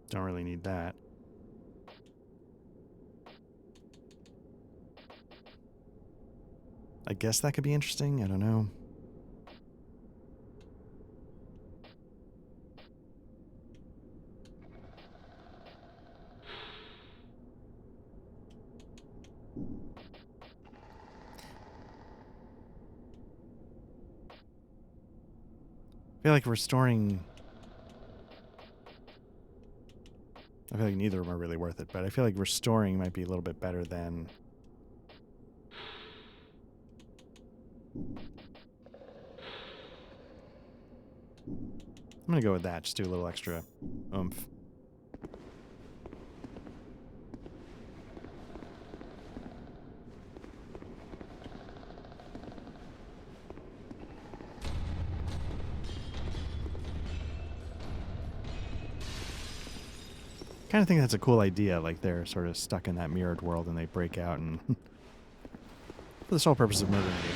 Don't really need that. I guess that could be interesting. I don't know. I feel like restoring... I feel like neither of them are really worth it, but I feel like restoring might be a little bit better than... I'm going to go with that. Just do a little extra oomph. Kind of think that's a cool idea, like they're sort of stuck in that mirrored world and they break out and for the sole purpose of murdering you.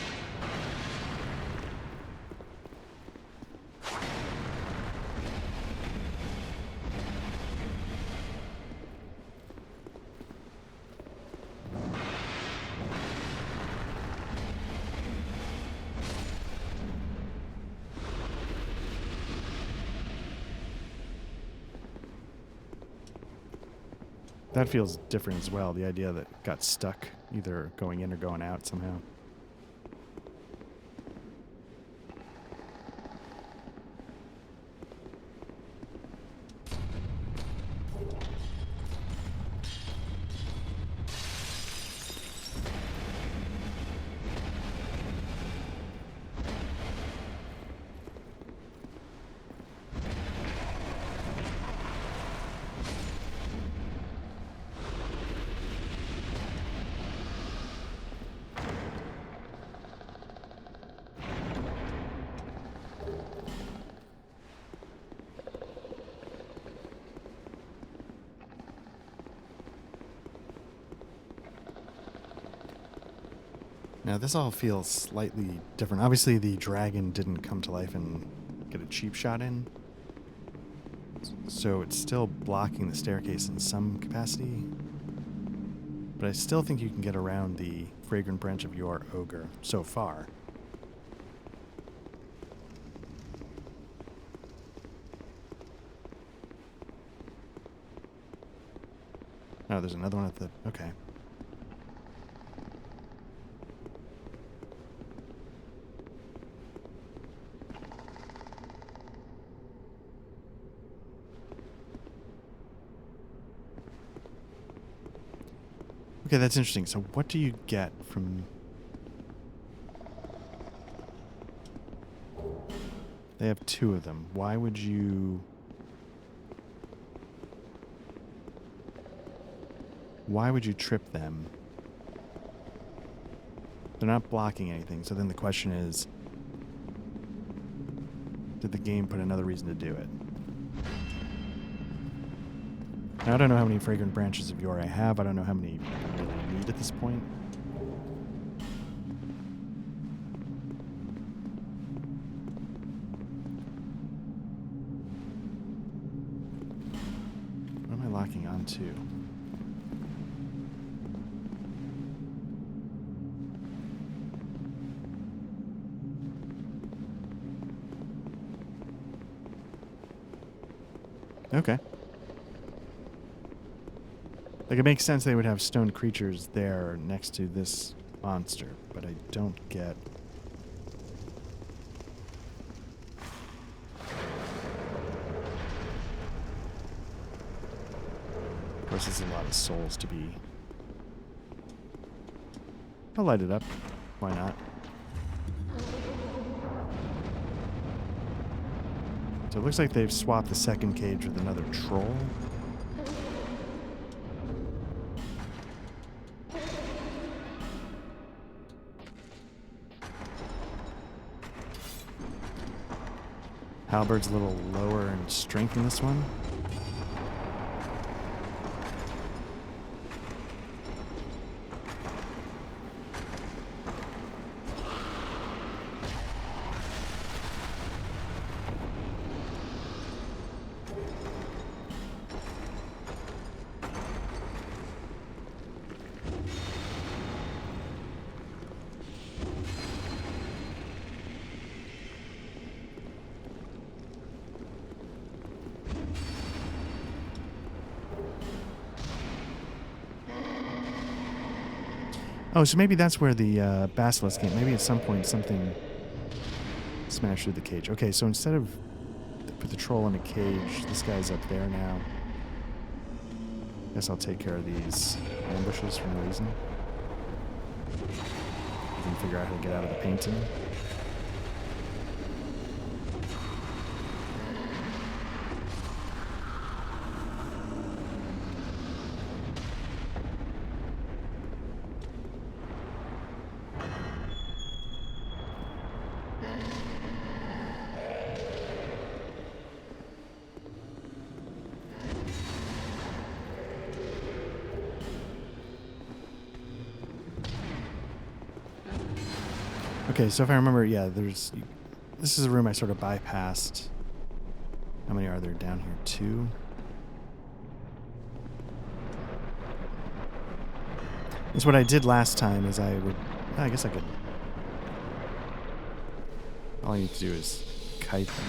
That feels different as well, the idea that it got stuck, either going in or going out somehow. Now, this all feels slightly different. Obviously, the dragon didn't come to life and get a cheap shot in. So it's still blocking the staircase in some capacity. But I still think you can get around the fragrant branch of your ogre so far. Oh, there's another one at the... Okay. Okay, that's interesting. So what do you get from... They have two of them. Why would you... Why would you trip them They're not blocking anything. So then the question is, did the game put another reason to do it? Now, I don't know how many fragrant branches of yore I have. I don't know how many I really need at this point. What am I locking onto? Okay. Like, it makes sense they would have stone creatures there next to this monster, but I don't get... Of course, there's a lot of souls to be... I'll light it up. Why not? So it looks like they've swapped the second cage with another troll. Halberd's a little lower in strength in this one. Oh, so maybe that's where the basilisk came. Maybe at some point something smashed through the cage. Okay, so instead of put the troll in a cage, this guy's up there now. Guess I'll take care of these ambushes for no reason. I can figure out how to get out of the painting. Okay, so if I remember, yeah, this is a room I sort of bypassed. How many are there down here? 2? It's what I did last time is I guess I could, all I need to do is kite them.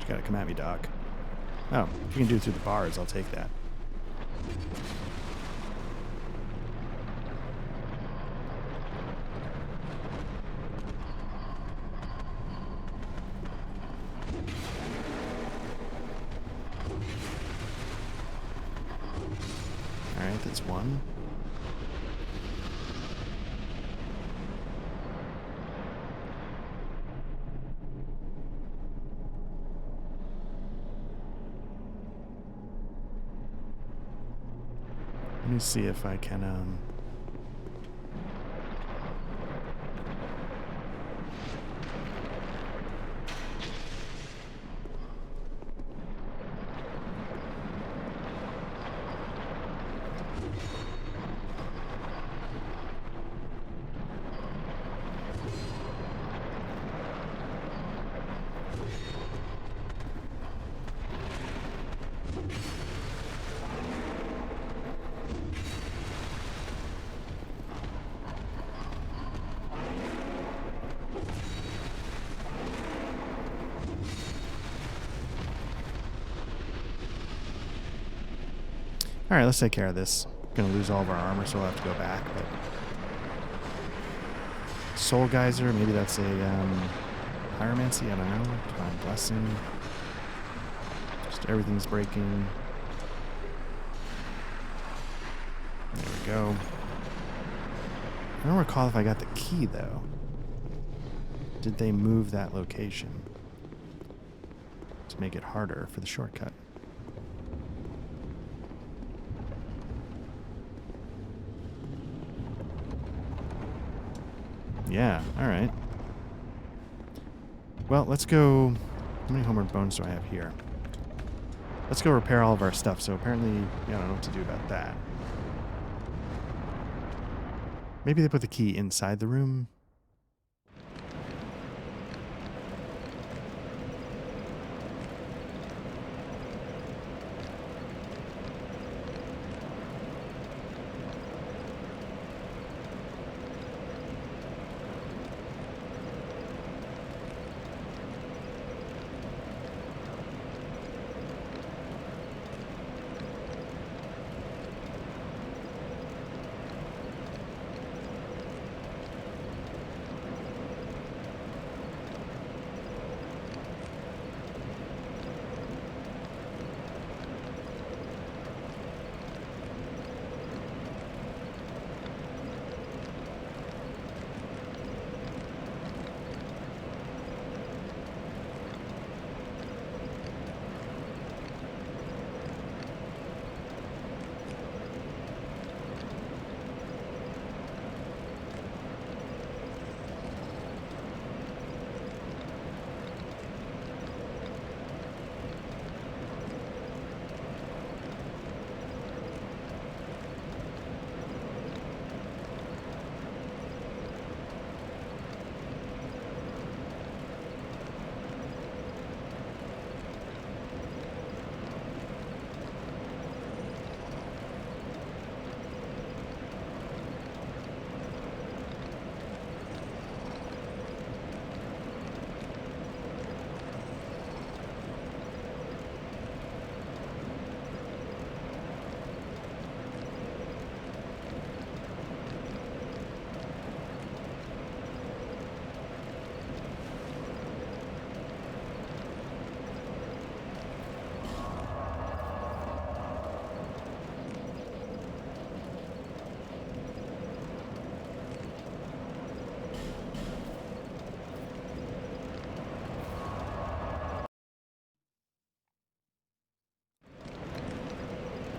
You gotta come at me, Doc. Oh, if you can do it through the bars, I'll take that. Alright, that's one. Let me see if I can, Alright, let's take care of this. Gonna lose all of our armor, so we'll have to go back, but... Soul Geyser, maybe that's a, Pyromancy, I don't know. Divine Blessing. Just everything's breaking. There we go. I don't recall if I got the key, though. Did they move that location to make it harder for the shortcut? Yeah, alright. Well, let's go... How many homeward bones do I have here? Let's go repair all of our stuff. So apparently, yeah, I don't know what to do about that. Maybe they put the key inside the room.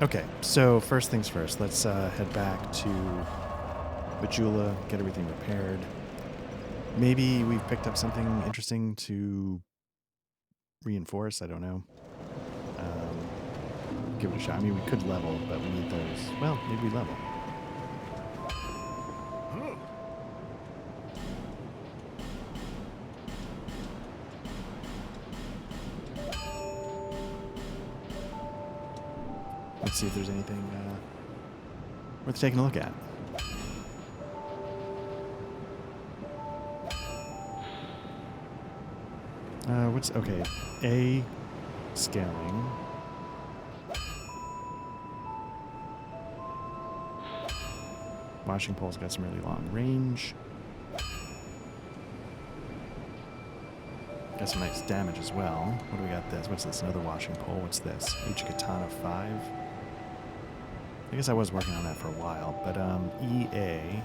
Okay, so first things first. Let's head back to Bajula, get everything repaired. Maybe we've picked up something interesting to reinforce. I don't know. Give it a shot. I mean, we could level, but we need those. Well, maybe we level. Oh, Let's see if there's anything worth taking a look at. What's okay? A scaling. Washing pole's got some really long range. Got some nice damage as well. What do we got this? What's this? Another washing pole. What's this? Each katana 5. I guess I was working on that for a while, but EA,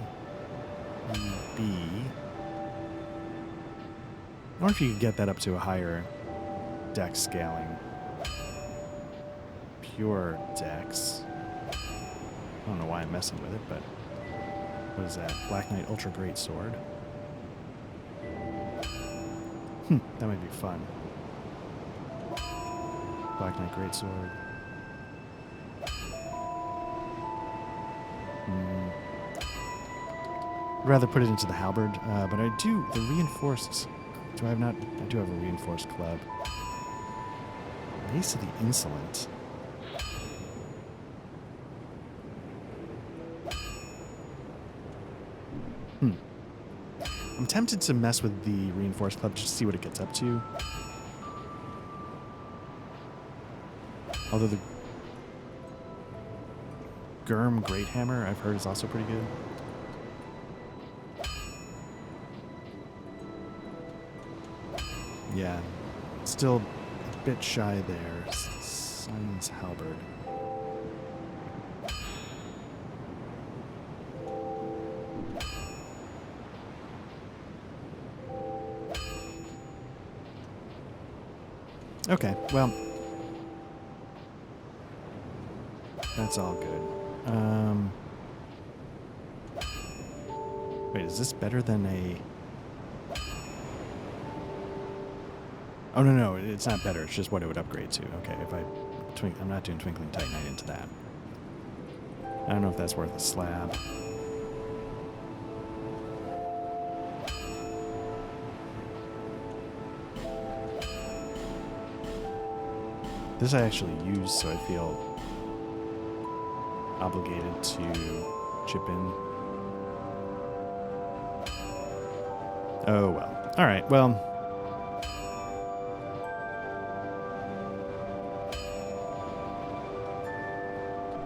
EB. I wonder if you could get that up to a higher dex scaling. Pure dex. I don't know why I'm messing with it, but what is that? Black Knight Ultra Great Sword. That might be fun. Black Knight Great Sword. I'd rather put it into the halberd, but I do the reinforced. Do I have not? I do have a reinforced club. Race of the Insolent. I'm tempted to mess with the reinforced club just to see what it gets up to. Although the Gurm Great Hammer I've heard is also pretty good. Yeah, still a bit shy there. Simon's Halberd. Okay, well, that's all good. Wait, is this better than a... Oh, no, no, it's not better. It's just what it would upgrade to. Okay, if I... I'm not doing Twinkling Titanite into that. I don't know if that's worth a slab. This I actually use, so I feel obligated to chip in. Oh, well. All right, well.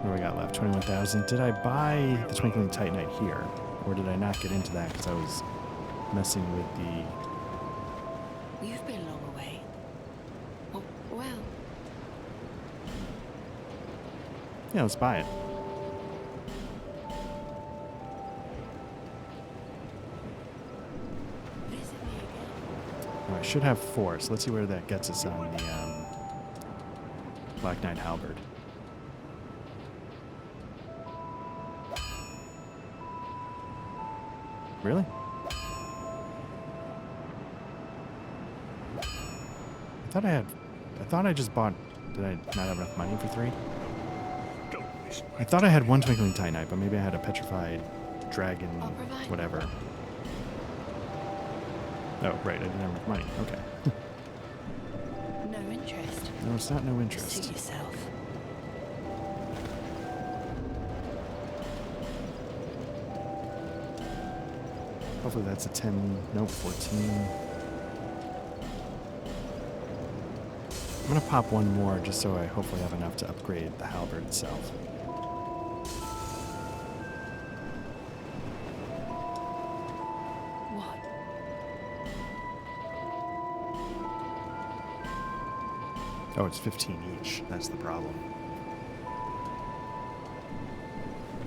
What do I got left? 21,000. Did I buy the Twinkling Titanite here? Or did I not get into that because I was messing with the... You've been a long way. Oh, well, Yeah, let's buy it. visit me again. Oh, I should have 4, so let's see where that gets us on the Black Knight Halberd. Really? I thought I just bought... Did I not have enough money for 3? Don't waste my I thought I had 1 Twinkling Titanite, but maybe I had a petrified dragon, I'll provide. whatever. Oh, right, I didn't have enough money. Okay. No interest. No, it's not no Suit interest. yourself. Hopefully that's a 10, nope, 14. I'm gonna pop one more just so I hopefully have enough to upgrade the halberd itself. What? Oh, it's 15 each. That's the problem.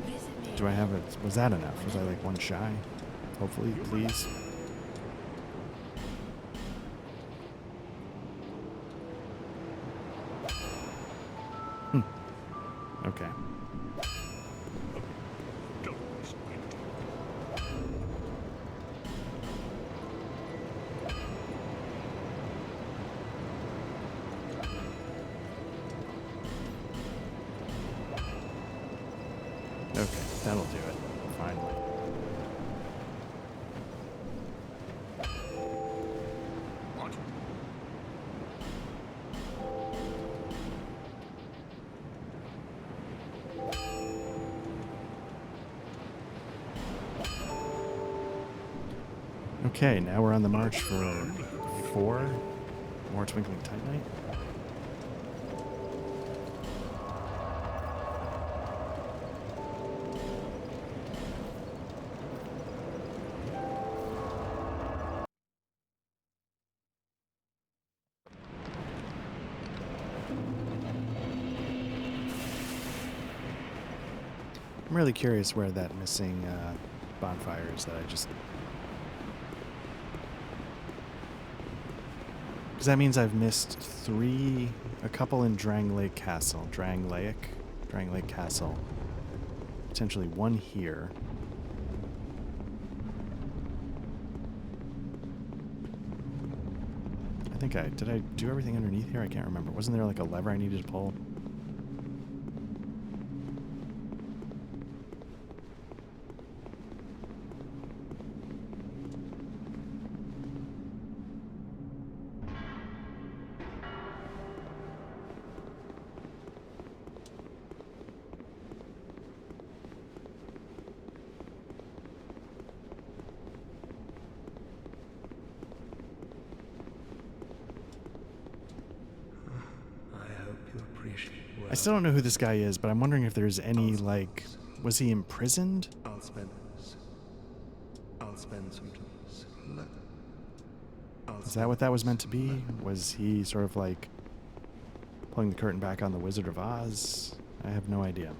Visit me. Do I have it? Was that enough? Was I like 1 shy? Hopefully, please. Okay. don't waste my time. Okay, that'll do it. Finally. What? Okay, now we're on the march for 4 more Twinkling Titanite. I'm really curious where that missing bonfire is that I just... Because that means I've missed 3, a couple in Drang Lake Castle. Drang Lake Castle. Potentially 1 here. I think did I do everything underneath here? I can't remember. Wasn't there like a lever I needed to pull? I hope you appreciate I still don't know who this guy is, but I'm wondering if there's any, like... Was he imprisoned? I'll spend some Is that what that was meant to be? Was he sort of like pulling the curtain back on the Wizard of Oz? I have no idea.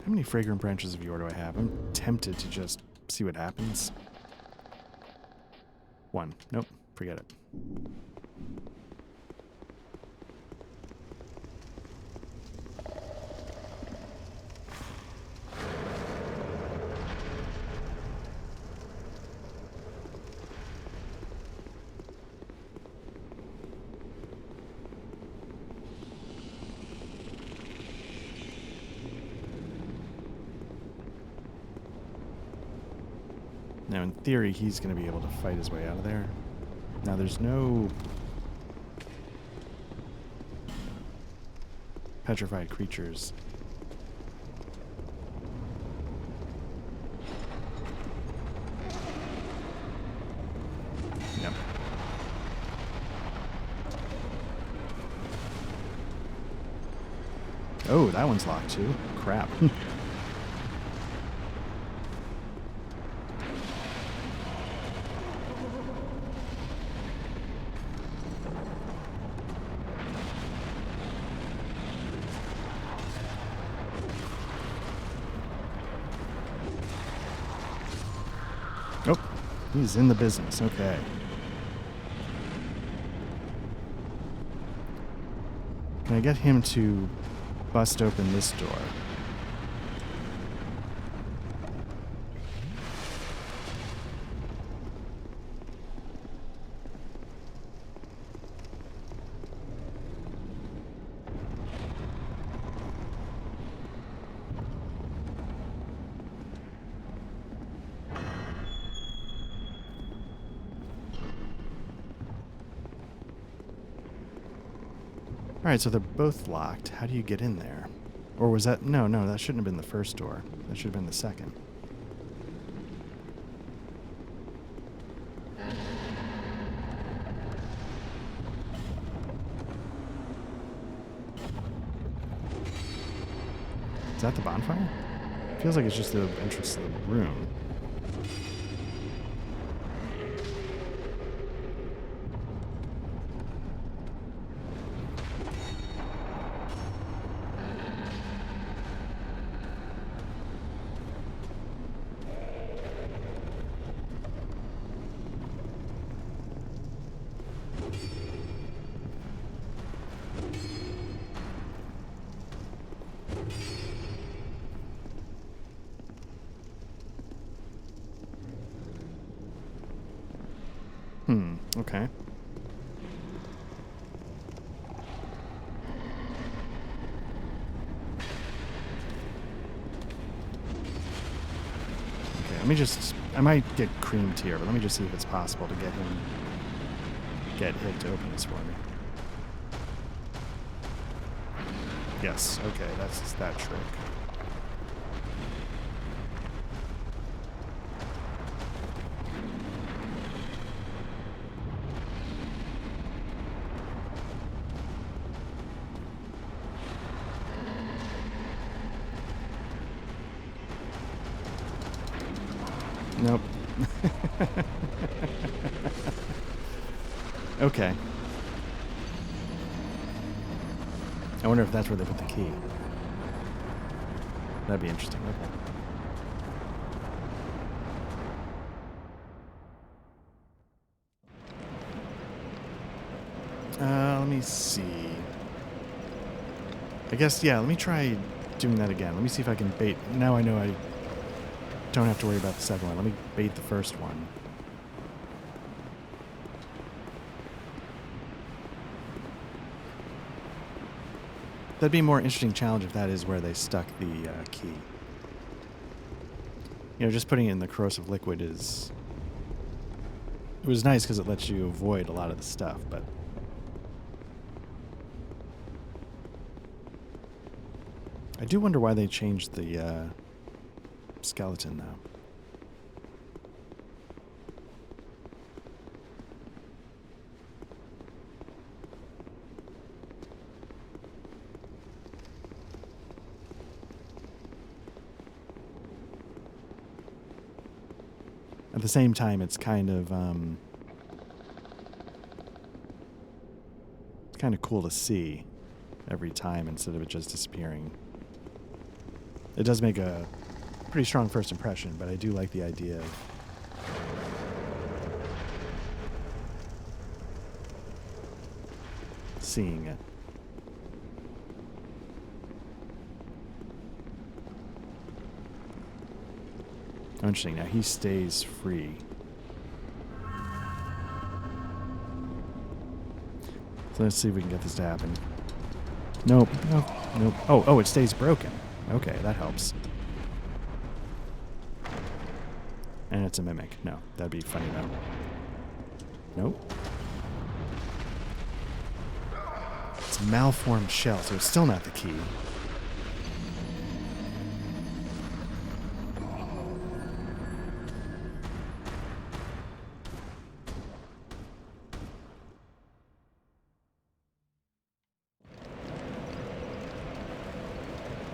How many fragrant branches of yore do I have? I'm tempted to just see what happens. 1. Nope. Forget it. Now, in theory, he's going to be able to fight his way out of there. Now, there's no petrified creatures. Yep. Oh, that one's locked too. Crap. Oh, he's in the business. Okay. Can I get him to bust open this door? All right, so they're both locked. How do you get in there? Or was that... No, that shouldn't have been the first door. That should have been the second. Is that the bonfire? Feels like it's just the entrance to the room. Okay. Okay, let me just... I might get creamed here, but let me just see if it's possible to get it to open this for me. Yes, okay, that's that trick. Nope. Okay. I wonder if that's where they put the key. That'd be interesting. Okay. Let me see. I guess, yeah, let me try doing that again. Let me see if I can bait. Now I know I don't have to worry about the second one. Let me bait the first one. That'd be a more interesting challenge if that is where they stuck the key. You know, just putting it in the corrosive liquid is... It was nice because it lets you avoid a lot of the stuff, but... I do wonder why they changed the skeleton, though. At the same time, it's kind of cool to see every time instead of it just disappearing. It does make a pretty strong first impression, but I do like the idea of seeing it. Oh, interesting. Now he stays free. So let's see if we can get this to happen. Nope. Nope. Nope. Oh, it stays broken. Okay, that helps. And it's a mimic. No, that'd be funny though. Nope. It's a malformed shell, so it's still not the key.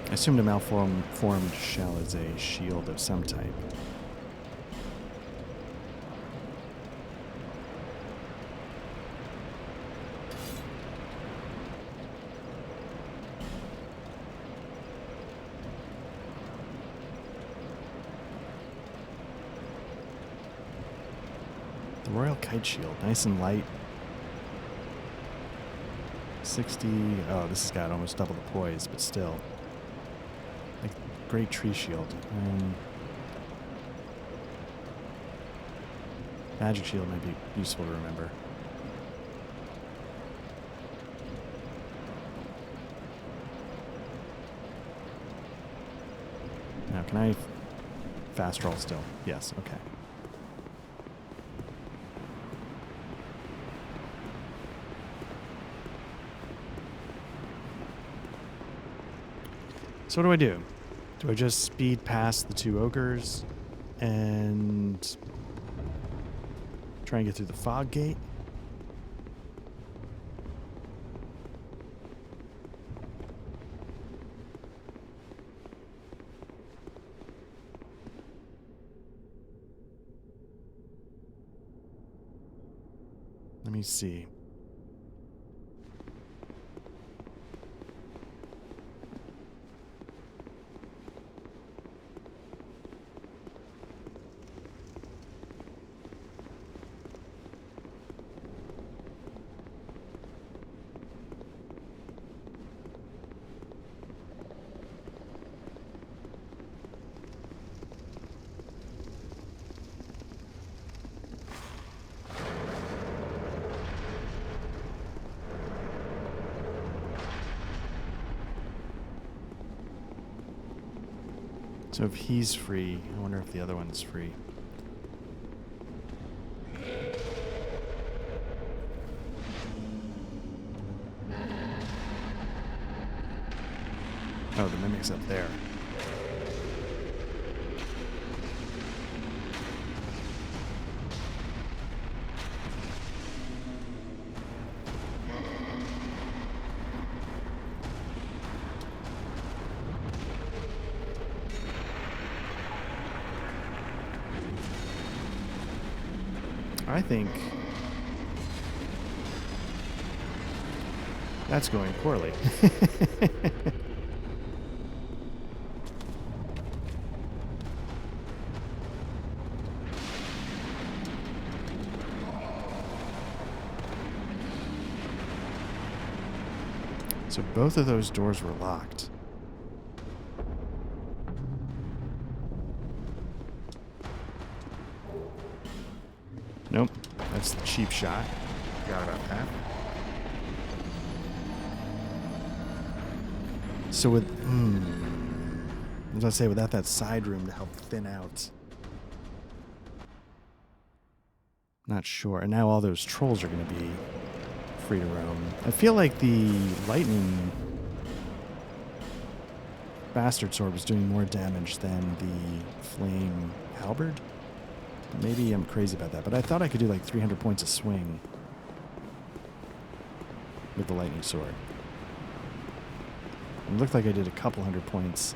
I assumed a malformed shell is a shield of some type. The Royal Kite Shield, nice and light. 60. Oh, this has got almost double the poise, but still. Like, great tree shield. Magic shield might be useful to remember. Now, can I fast roll still? Yes, okay. So what do I do? Do I just speed past the two ogres and try and get through the fog gate? Let me see. So if he's free, I wonder if the other one's free. Oh, the mimic's up there. I think that's going poorly. So both of those doors were locked. Nope, that's the cheap shot. Forgot about that. So with, I was gonna say without that side room to help thin out. Not sure. And now all those trolls are gonna be free to roam. I feel like the lightning bastard sword was doing more damage than the flame halberd. Maybe I'm crazy about that, but I thought I could do like 300 points a swing with the lightning sword. It looked like I did a couple hundred points.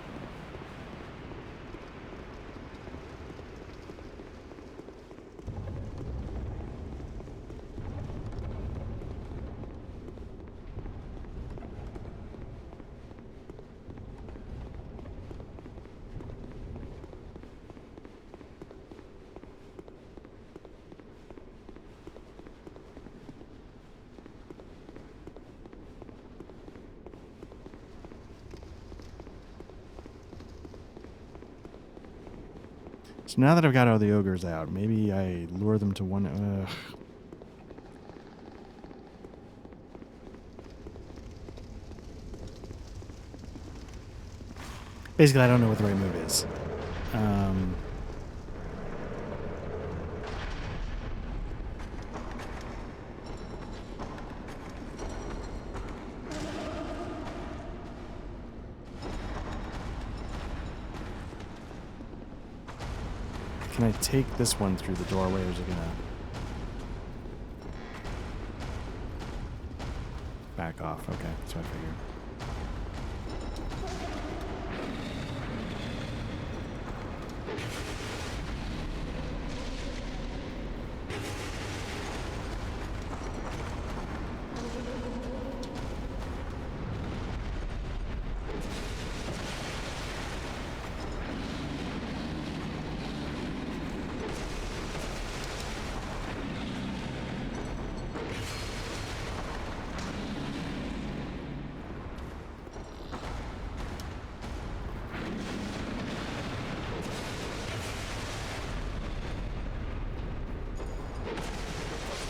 So now that I've got all the ogres out, maybe I lure them to one... Basically, I don't know what the right move is. Can I take this one through the doorway, or is it gonna back off? Okay, that's what I figured.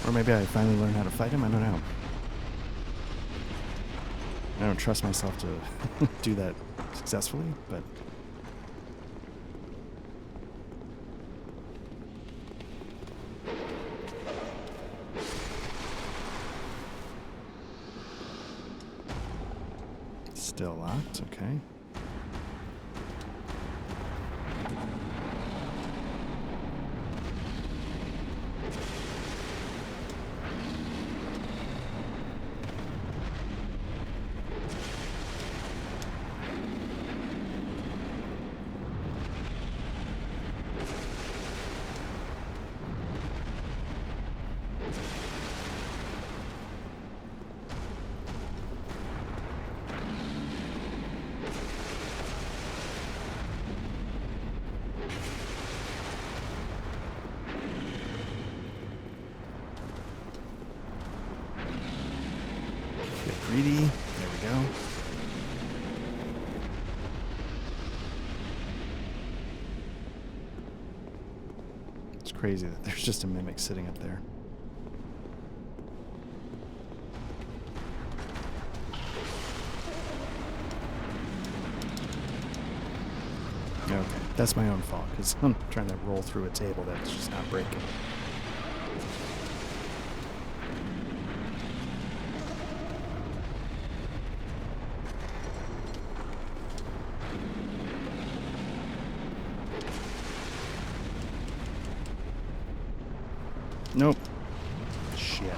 Or maybe I finally learned how to fight him? I don't know. I don't trust myself to do that successfully, but... Still locked, okay. Greedy. There we go. It's crazy that there's just a mimic sitting up there. Okay, that's my own fault, because I'm trying to roll through a table that's just not breaking. Nope. Shit.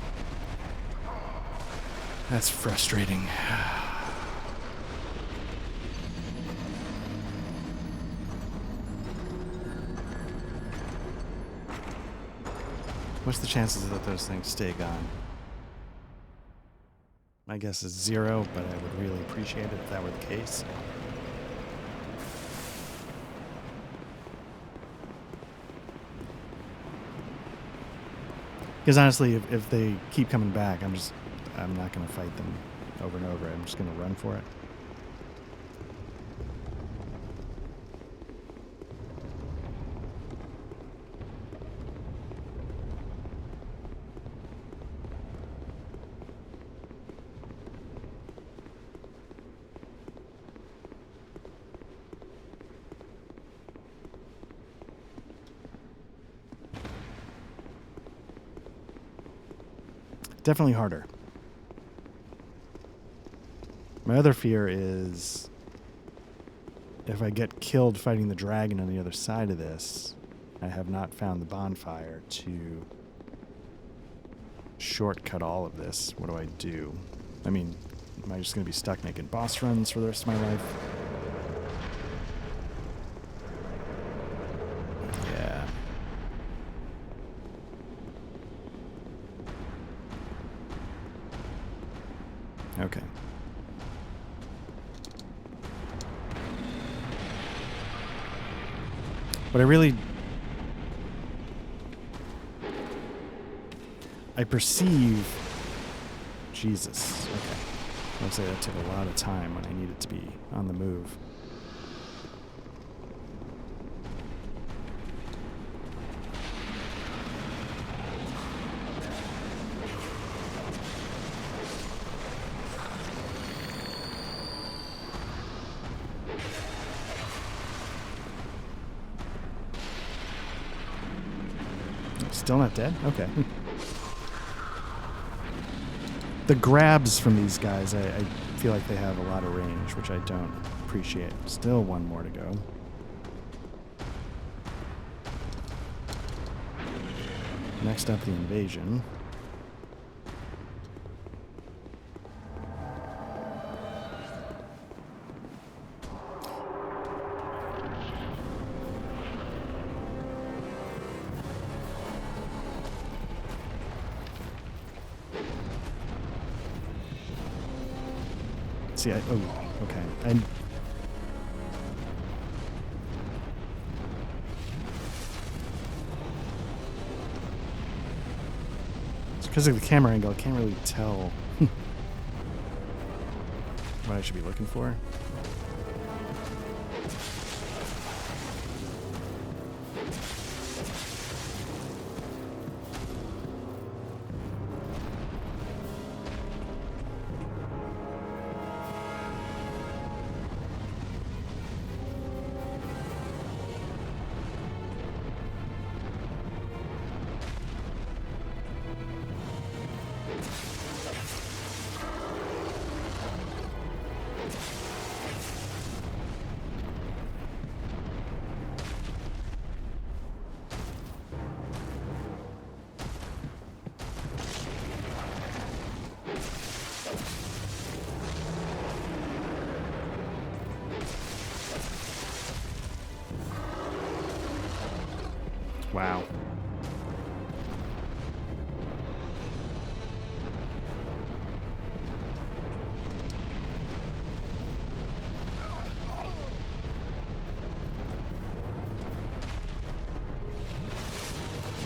That's frustrating. What's the chances that those things stay gone? My guess is 0, but I would really appreciate it if that were the case. Because honestly, if they keep coming back, I'm not going to fight them over and over. I'm just going to run for it. Definitely harder. My other fear is if I get killed fighting the dragon on the other side of this, I have not found the bonfire to shortcut all of this. What do I do? I mean, am I just going to be stuck making boss runs for the rest of my life? Yeah. Okay. But I perceive... Jesus. Okay. Looks like that took a lot of time when I needed to be on the move. Still not dead? Okay. The grabs from these guys, I feel like they have a lot of range, which I don't appreciate. Still one more to go. Next up, the invasion. See, oh, okay. It's because of the camera angle, I can't really tell what I should be looking for. Wow.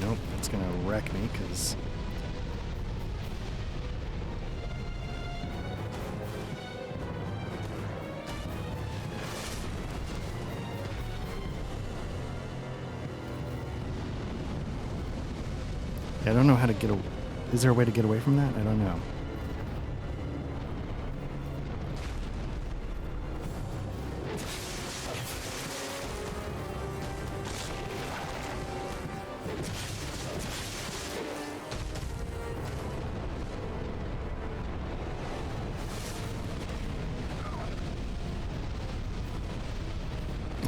Nope, that's gonna wreck me because I don't know how to get away. Is there a way to get away from that? I don't know.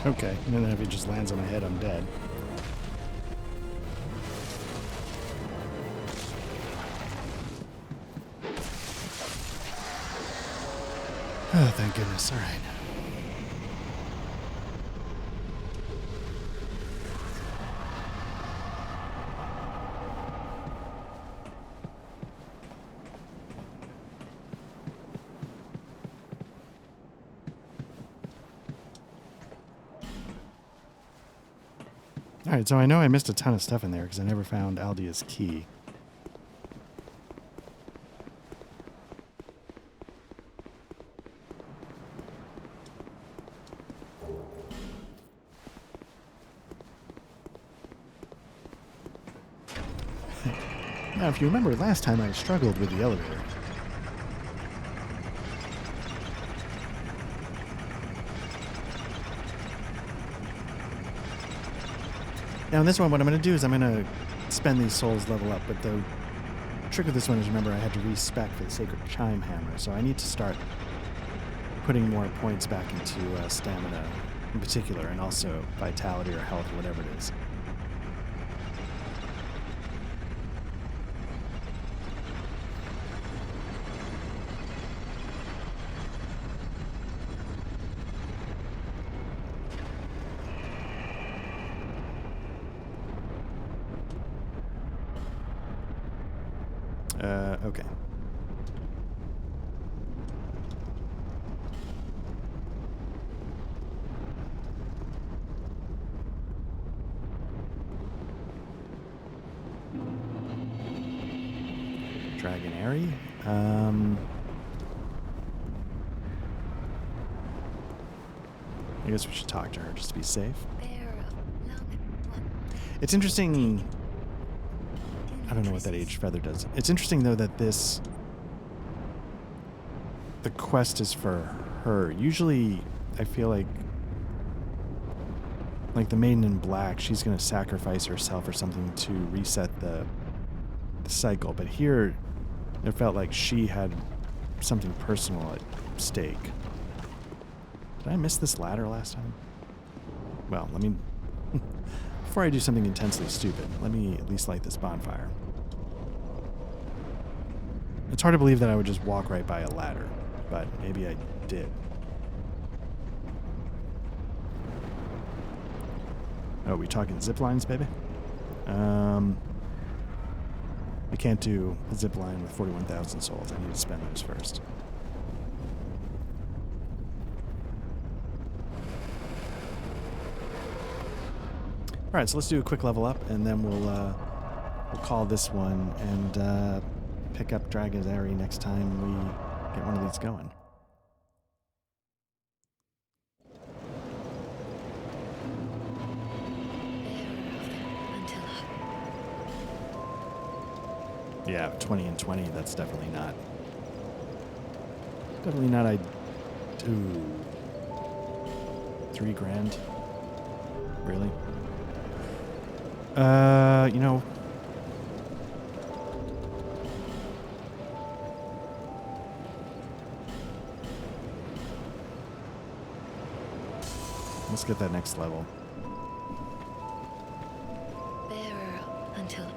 Okay, and then if it just lands on my head, I'm dead. Oh, thank goodness. All right. All right, so I know I missed a ton of stuff in there because I never found Aldia's key. Now, if you remember, last time I struggled with the elevator. Now, in this one, what I'm going to do is I'm going to spend these souls level up, but the trick of this one is, remember, I had to respec for the Sacred Chime Hammer, so I need to start putting more points back into stamina in particular, and also vitality or health or whatever it is. Okay. Dragonary? I guess we should talk to her just to be safe. It's interesting. I don't know what that aged feather does. It's interesting, though, that the quest is for her. Usually, I feel like like the Maiden in Black, she's going to sacrifice herself or something to reset the cycle. But here, it felt like she had something personal at stake. Did I miss this ladder last time? Well, let me... Before I do something intensely stupid, let me at least light this bonfire. It's hard to believe that I would just walk right by a ladder, but maybe I did. Oh, we talking zip lines, baby? I can't do a zip line with 41,000 souls. I need to spend those first. All right, so let's do a quick level up, and then we'll call this one and pick up Dragon's Airy next time we get one of these going. Yeah, 20 and 20, that's definitely not. Definitely not. Ooh. $3,000? Really? You know. Let's get that next level. Bearer until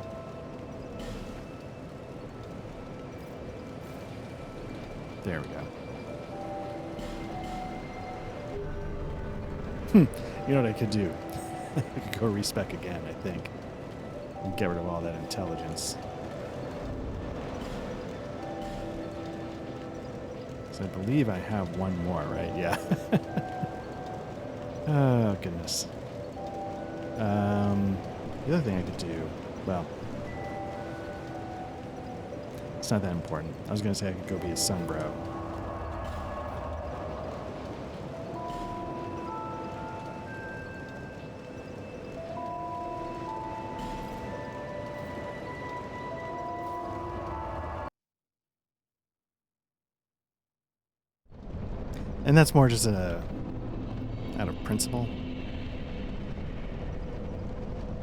There we go. You know what I could do? I could go respec again, I think. And get rid of all that intelligence. So I believe I have one more, right? Yeah. Oh, goodness. The other thing I could do, well, it's not that important. I was going to say I could go be a sunbro. And that's more just out of principle.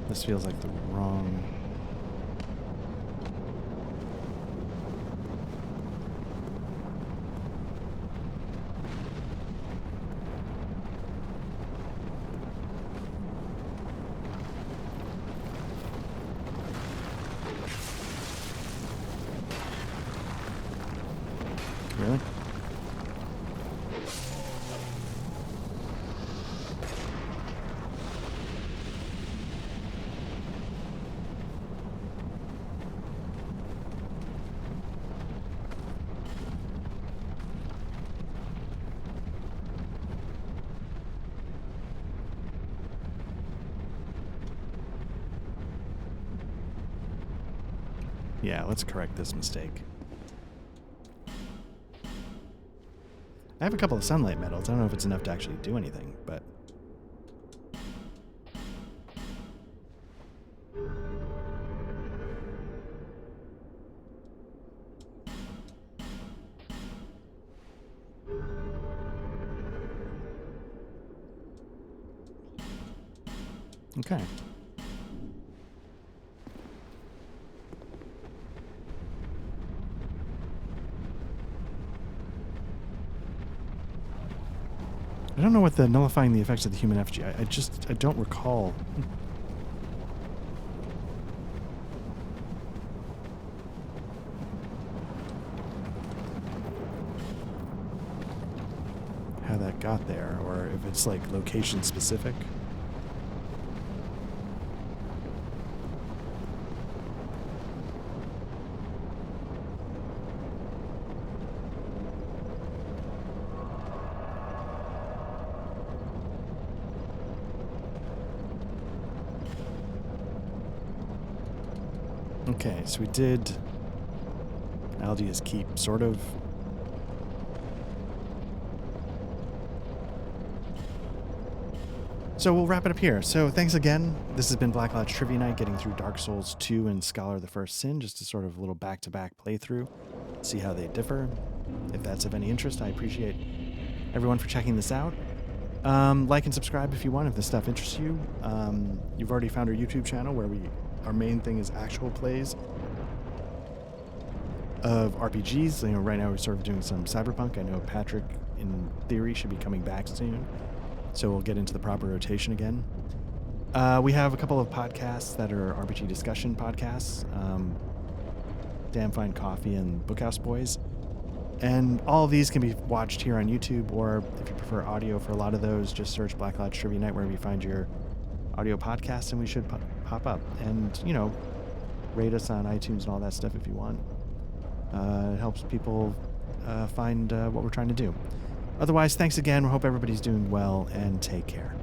This feels like the wrong... Really? Yeah, let's correct this mistake. I have a couple of sunlight medals. I don't know if it's enough to actually do anything, but... Okay. I don't know what the nullifying the effects of the human effigy. I don't recall. How that got there, or if it's like location specific. Okay, so we did Aldia's Keep, sort of. So we'll wrap it up here. So thanks again. This has been Black Lodge Trivia Night, getting through Dark Souls 2 and Scholar of the First Sin, just a sort of little back-to-back playthrough, see how they differ. If that's of any interest, I appreciate everyone for checking this out. Like and subscribe if you want, if this stuff interests you. You've already found our YouTube channel where our main thing is actual plays of RPGs. You know, right now we're sort of doing some cyberpunk. I know Patrick, in theory, should be coming back soon, so we'll get into the proper rotation again. We have a couple of podcasts that are RPG discussion podcasts. Damn Fine Coffee and Bookhouse Boys. And all of these can be watched here on YouTube, or if you prefer audio for a lot of those, just search Black Lodge Trivia Night wherever you find your audio podcasts, and we should pop up. And, you know, rate us on iTunes and all that stuff if you want. It helps people find what we're trying to do. Otherwise, thanks again. We hope everybody's doing well, and take care.